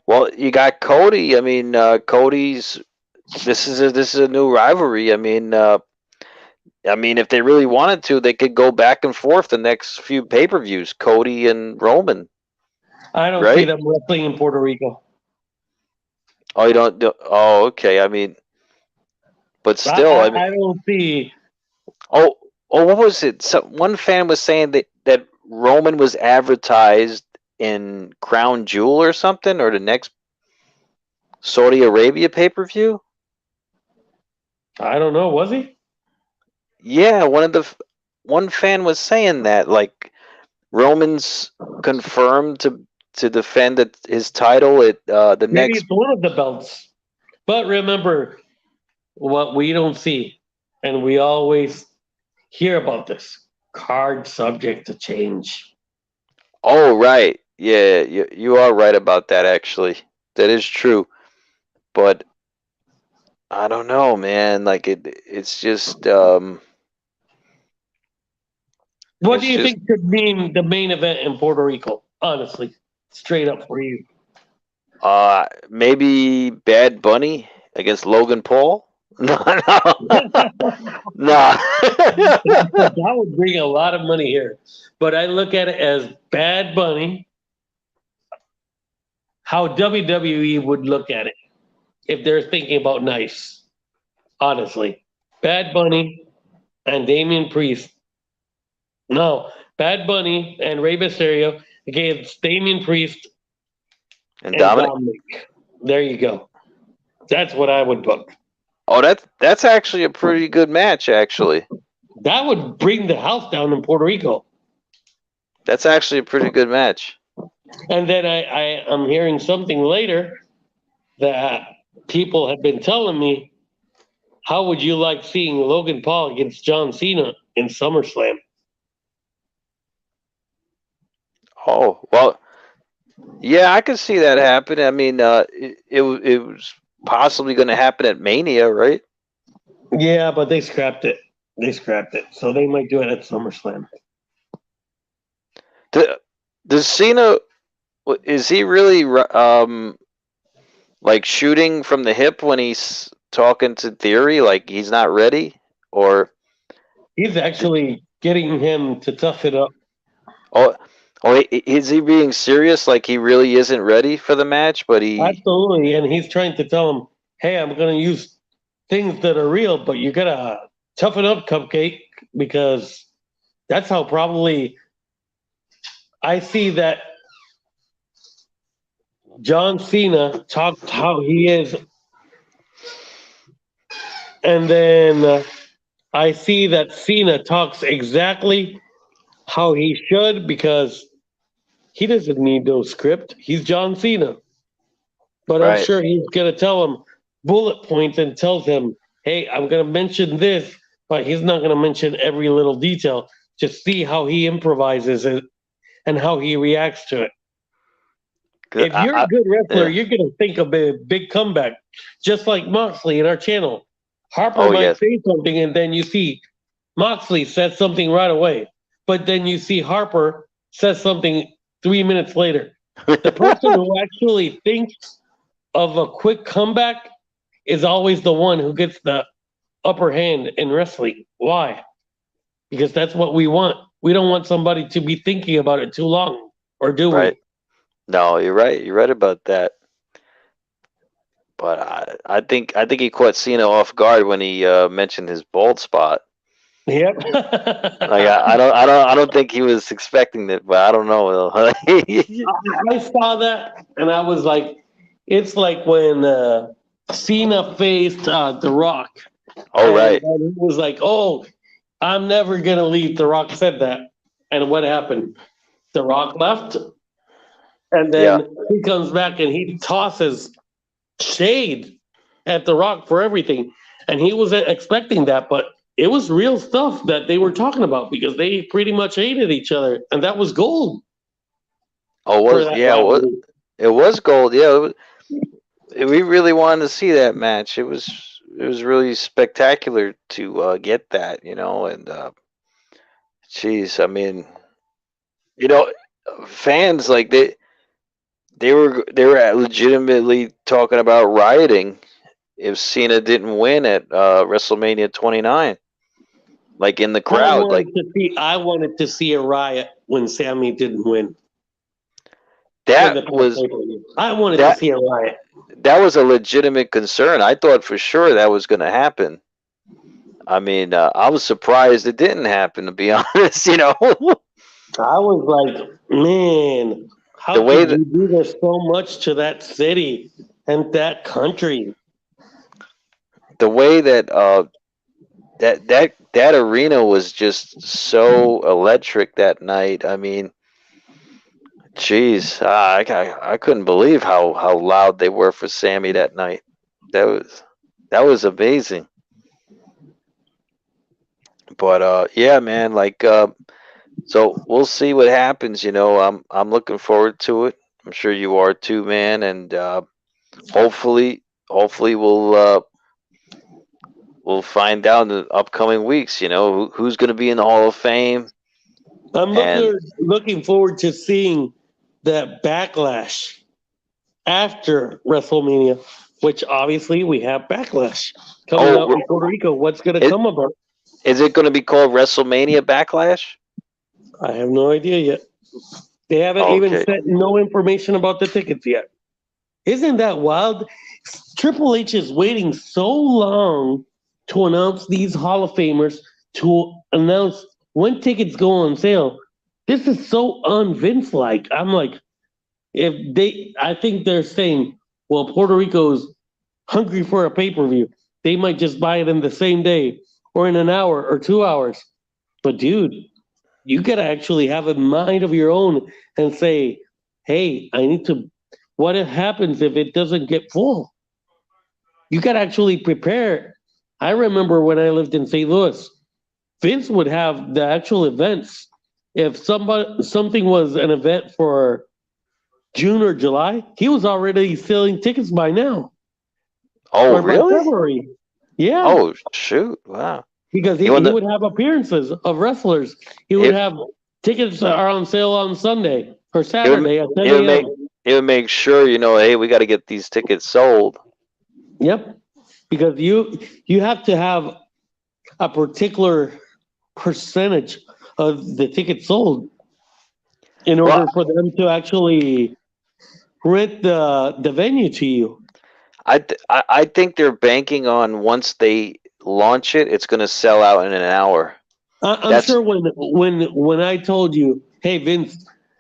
Well, you got Cody. I mean, Cody's. This is a new rivalry. I mean, if they really wanted to, they could go back and forth the next few pay-per-views, Cody and Roman, I don't see right? them wrestling in Puerto Rico. Oh, you don't. Oh, okay. I mean, but I, still, I, I mean, I don't see. oh, what was it? One fan was saying that Roman was advertised in Crown Jewel or something, or the next Saudi Arabia pay-per-view. I don't know. Was he? Yeah, one fan was saying that like Roman's confirmed to defend his title at the Maybe next. it's one of the belts. But remember what we don't see, and we always hear about this card subject to change. Oh right, yeah, you are right about that. Actually, that is true. But I don't know, man. Like it's just What do it's you just think could mean the main event in Puerto Rico? Honestly, straight up for you. maybe Bad Bunny against Logan Paul. No, no, no. That would bring a lot of money here. But I look at it as Bad Bunny, how WWE would look at it if they're thinking about nice, honestly. Bad Bunny and Damian Priest. No, Bad Bunny and Rey Mysterio against Damian Priest And and Dominic. Dominic. There you go. That's what I would book. Oh, that's actually a pretty good match. Actually, That would bring the house down in Puerto Rico. that's actually a pretty good match. And then I am hearing something later that people have been telling me, how would you like seeing Logan Paul against John Cena in SummerSlam? Oh well, yeah, I could see that happen. I mean, it was possibly going to happen at Mania, right? Yeah, but they scrapped it. They scrapped it, so they might do it at SummerSlam. Do- Does Cena is he really like shooting from the hip when he's talking to Theory? Like he's not ready, or He's actually getting him to tough it up. oh, is he being serious? Like he really isn't ready for the match, but he. Absolutely, and he's trying to tell him, "Hey, I'm going to use things that are real, but you got to toughen up, Cupcake, because that's how probably I see that John Cena talked how he is, and then I see that Cena talks exactly how he should because he doesn't need no script. He's John Cena. But I'm Right. sure he's going to tell him bullet points and tells him, hey, I'm going to mention this, but he's not going to mention every little detail. Just see how he improvises it and how he reacts to it. 'Cause If you're a good wrestler, yeah. you're going to think of a big comeback, just like Moxley in our channel. Harper Oh might yes. say something, and then you see Moxley says something right away, but then you see Harper says something 3 minutes later. The person who actually thinks of a quick comeback is always the one who gets the upper hand in wrestling. Why? Because that's what we want. We don't want somebody to be thinking about it too long, or do Right. we? No, you're right. You're right about that. But I think he caught Cena off guard when he mentioned his bald spot. Yep. Like I don't think he was expecting it, but I don't know. I saw that and I was like, it's like when Cena faced The Rock, Oh right. and he was like, "Oh, I'm never gonna leave." The Rock said that, and what happened? The Rock left, and Yeah. then he comes back and he tosses shade at The Rock for everything, and he wasn't expecting that, but it was real stuff that they were talking about because they pretty much hated each other, and that was gold Oh for was that yeah rivalry. it was gold. Yeah, we really wanted to see that match. It was really spectacular to get that, and jeez, I mean, you know, fans like they were legitimately talking about rioting if Cena didn't win at WrestleMania 29, like in the crowd, like I wanted to see a riot when Sammy didn't win in that the top was pay-per-view. I wanted to that see a riot. that was a legitimate concern. I thought for sure that was going to happen. I mean, I was surprised it didn't happen, to be honest. I was like, man, The how way could that you do this so much to that city and that country? the way that that arena was just so electric that night. I mean, jeez, I couldn't believe how loud they were for Sammy that night. That was that was amazing. But yeah, man, like so we'll see what happens. I'm looking forward to it. I'm sure you are too, man. And hopefully we'll find out in the upcoming weeks. Who's going to be in the Hall of Fame. I'm And looking forward to seeing that backlash after WrestleMania, which obviously we have backlash coming oh, up in Puerto Rico. What's going to is, come about? is it going to be called WrestleMania Backlash? I have no idea yet. They haven't even Okay. sent no information about the tickets yet. Isn't that wild? Triple H is waiting so long to announce these Hall of Famers, to announce when tickets go on sale. This is so un-Vince like. I'm like, I think they're saying, well, Puerto Rico's hungry for a pay-per-view. They might just buy it in the same day or in an hour or 2 hours. But dude, you gotta actually have a mind of your own and say, hey, I need to, what happens if it doesn't get full? You gotta actually prepare. I remember when I lived in St. Louis, Vince would have the actual events If something was an event for June or July, he was already selling tickets by now Oh, or by really? February. Yeah, Oh, shoot! Wow. because He he won would have appearances of wrestlers. He would it. have tickets that are on sale on Sunday or It would. Saturday at It 10 would make. a.m. It would make sure hey, we got to get these tickets sold. Yep, because you have to have a particular percentage of the tickets sold in Well, order for them to actually rent the venue to you. I think they're banking on once they launch it, it's going to sell out in an hour. I'm That's sure when I told you, hey Vince,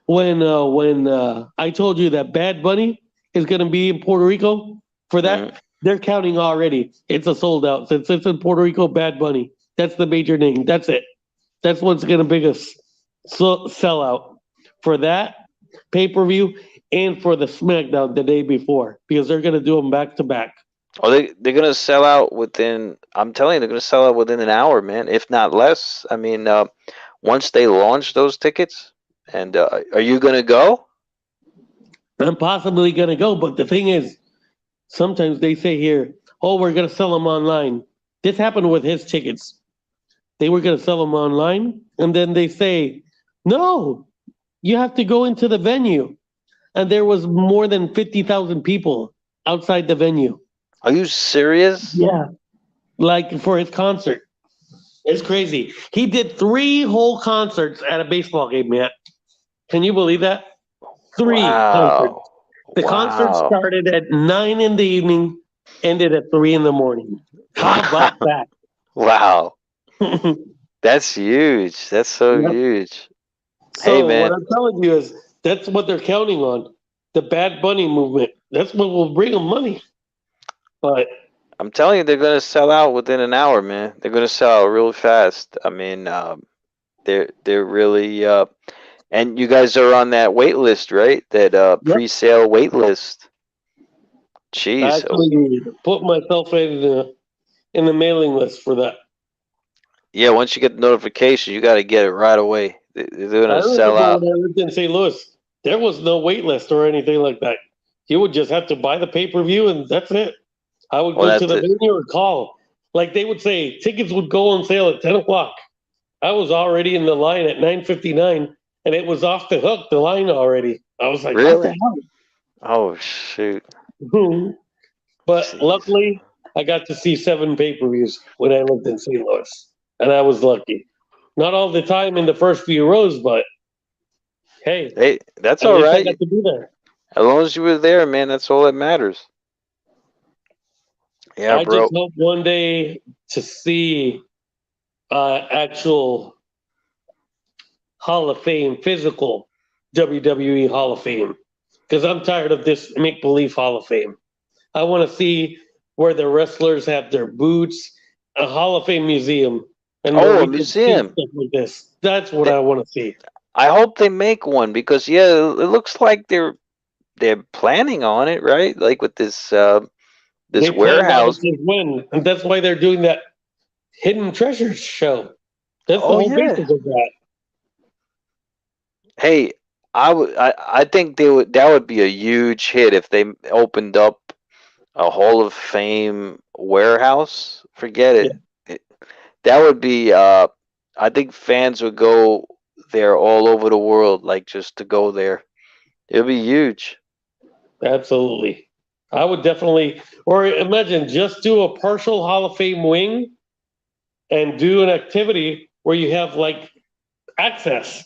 when I told you that Bad Bunny is going to be in Puerto Rico for mhm. that, they're counting already. It's a sold out since it's in Puerto Rico. Bad Bunny, that's the major name. That's it. That's what's going to big us sell out for that pay per view and for the SmackDown the day before because they're going to do them back to back. Oh, they're gonna sell out within. I'm telling you, they're gonna sell out within an hour, man, if not less. I mean, once they launch those tickets, and are you gonna go? I'm possibly going to go, but the thing is, sometimes they say here, oh, we're going to sell them online. This happened with his tickets. They were going to sell them online, and then they say, no, you have to go into the venue. And there was more than 50,000 people outside the venue. Are you serious? Yeah. Like for his concert. It's crazy. He did 3 whole concerts at a baseball game, man. Can you believe that? 3 concerts. Wow, The concert wow, started at 9 in the evening, ended at 3 in the morning. How about wow, that? wow. That's huge. That's so Yep. huge. Hey, So what man, I'm telling you is that's what they're counting on. The Bad Bunny movement. That's what will bring them money. But I'm telling you, they're gonna sell out within an hour, man. They're gonna sell out real fast. I mean, they're really and you guys are on that wait list, right? That yep, pre-sale wait list. I Jeez. Oh, actually put myself in the mailing list for that. yeah, once you get the notification, you got to get it right away. They're I gonna sell remember out. when I lived in St. Louis, there was no wait list or anything like that. You would just have to buy the pay per view and that's it. I would Well, go to that's the it. venue or call. Like they would say, tickets would go on sale at 10 o'clock. I was already in the line at 9:59, and it was off the hook. The line already. I was like, what the Really? Oh shoot. hell? But Jeez. luckily, I got to see 7 pay-per-views when I lived in St. Louis, and I was lucky. Not all the time in the first few rows, but hey, Hey, that's at all least I got right. to be there. As long as you were there, man, that's all that matters. Yeah, I just bro. hope one day to see actual Hall of Fame, physical WWE Hall of Fame, because I'm tired of this make believe Hall of Fame. I want to see where the wrestlers have their boots, a Hall of Fame museum, and where Oh, a we can see museum. stuff like this. That's what Th- I want to see. I hope they make one because yeah, it looks like they're planning on it, right? Like with this They planned on it warehouse. since when, and that's why they're doing that hidden treasure show. That's the Oh whole yeah. basis of that. Hey, I think that would be a huge hit if they opened up a Hall of Fame warehouse. Forget Yeah, it. That would be I think fans would go there all over the world like just to go there. It'll be huge. absolutely. I would definitely, or imagine just do a partial Hall of Fame wing and do an activity where you have like access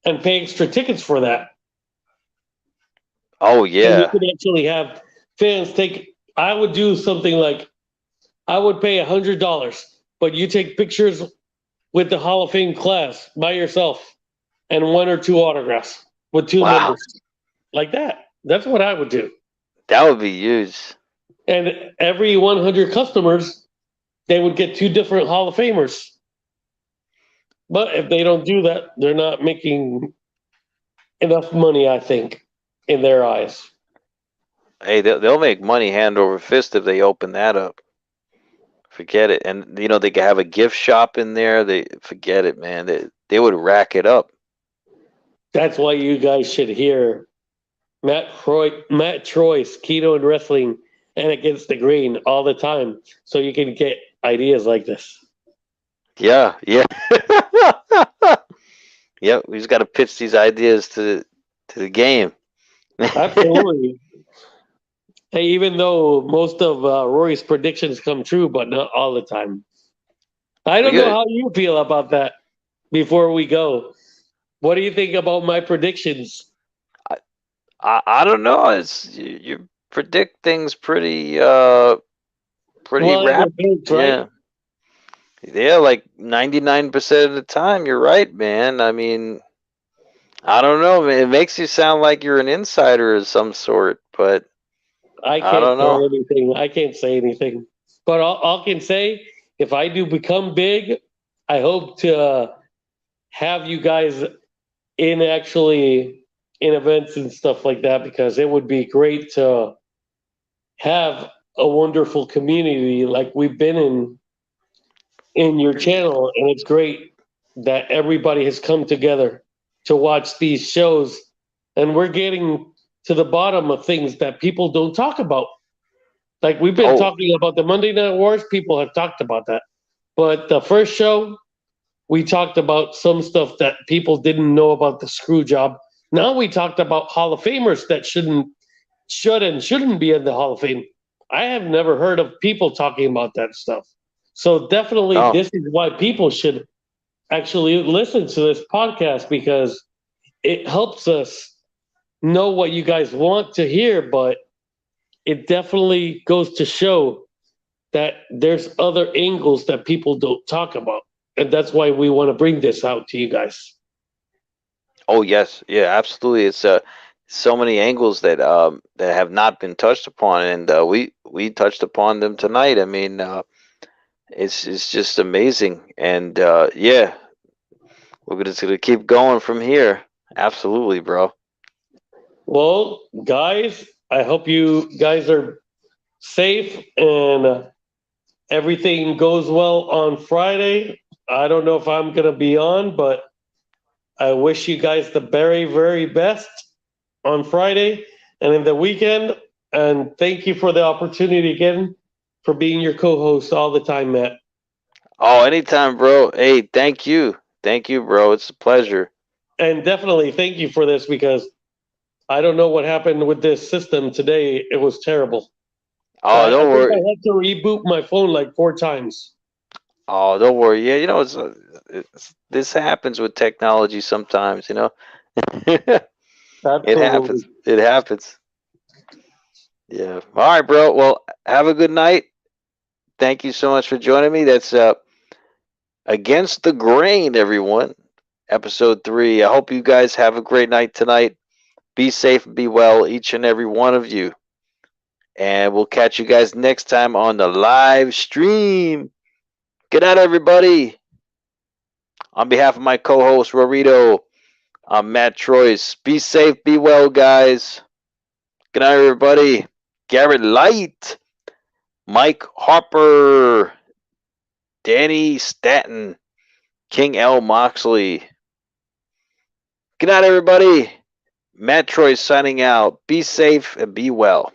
and pay extra tickets for that. Oh And you yeah. could actually have fans take, I would do something like, I would pay $100, but you take pictures with the Hall of Fame class by yourself and 1 or 2 autographs with 2 members Wow. like that. That's what I would do. That would be huge. And every 100 customers, they would get 2 different Hall of Famers. But if they don't do that, they're not making enough money, I think, in their eyes. Hey, they'll make money hand over fist if they open that up. Forget it. And they could have a gift shop in there. They forget it, man. They would rack it up. That's why you guys should hear Matt Troy's Keto and Wrestling and Against the Grain all the time, so you can get ideas like this. Yeah, yeah. Yep, we just got to pitch these ideas to the game. Absolutely. Hey, even though most of Rory's predictions come true, but not all the time. I don't know Good. how you feel about that before we go. What do you think about my predictions? I don't know. You predict things pretty Well, in rapid. advance, right? Yeah. Yeah, like 99% of the time, you're right, man. I mean, I don't know. Man. It makes you sound like you're an insider of some sort, but I I can't don't say know. anything. I can't say anything. But all I can say, if I do become big, I hope to have you guys in actually in events and stuff like that, because it would be great to have a wonderful community like we've been in your channel, and it's great that everybody has come together to watch these shows, and we're getting to the bottom of things that people don't talk about. Like we've been Oh, talking about the Monday Night Wars, people have talked about that. But the first show, we talked about some stuff that people didn't know about the screw job. Now we talked about Hall of Famers that should and shouldn't be in the Hall of Fame. I have never heard of people talking about that stuff. So definitely oh, this is why people should actually listen to this podcast, because it helps us know what you guys want to hear, but it definitely goes to show that there's other angles that people don't talk about. And that's why we want to bring this out to you guys. oh, yes, yeah, absolutely. It's so many angles that have not been touched upon, and we touched upon them tonight. I mean, it's just amazing, and yeah, we're just gonna keep going from here. Absolutely, bro. Well, guys, I hope you guys are safe and everything goes well on Friday. I don't know if I'm going to be on, but I wish you guys the very, very best on Friday and in the weekend. And thank you for the opportunity again for being your co host all the time, Matt. Oh, anytime, bro. Hey, thank you, bro. It's a pleasure. And definitely thank you for this, because I don't know what happened with this system today. It was terrible. Oh, I don't think I worry. had to reboot my phone like 4 times. Oh, don't worry. Yeah, this happens with technology sometimes. It Absolutely. happens. It happens. Yeah. All right, bro. Well, have a good night. Thank you so much for joining me. That's Against the Grain, everyone. Episode 3. I hope you guys have a great night tonight. Be safe and be well, each and every one of you. And we'll catch you guys next time on the live stream. Good night, everybody. On behalf of my co-host Rorito, I'm Matt Troyes. Be safe, be well, guys. Good night, everybody. Garrett Light, Mike Harper, Danny Stanton, King L. Moxley. Good night, everybody. Matt Troyes signing out. Be safe and be well.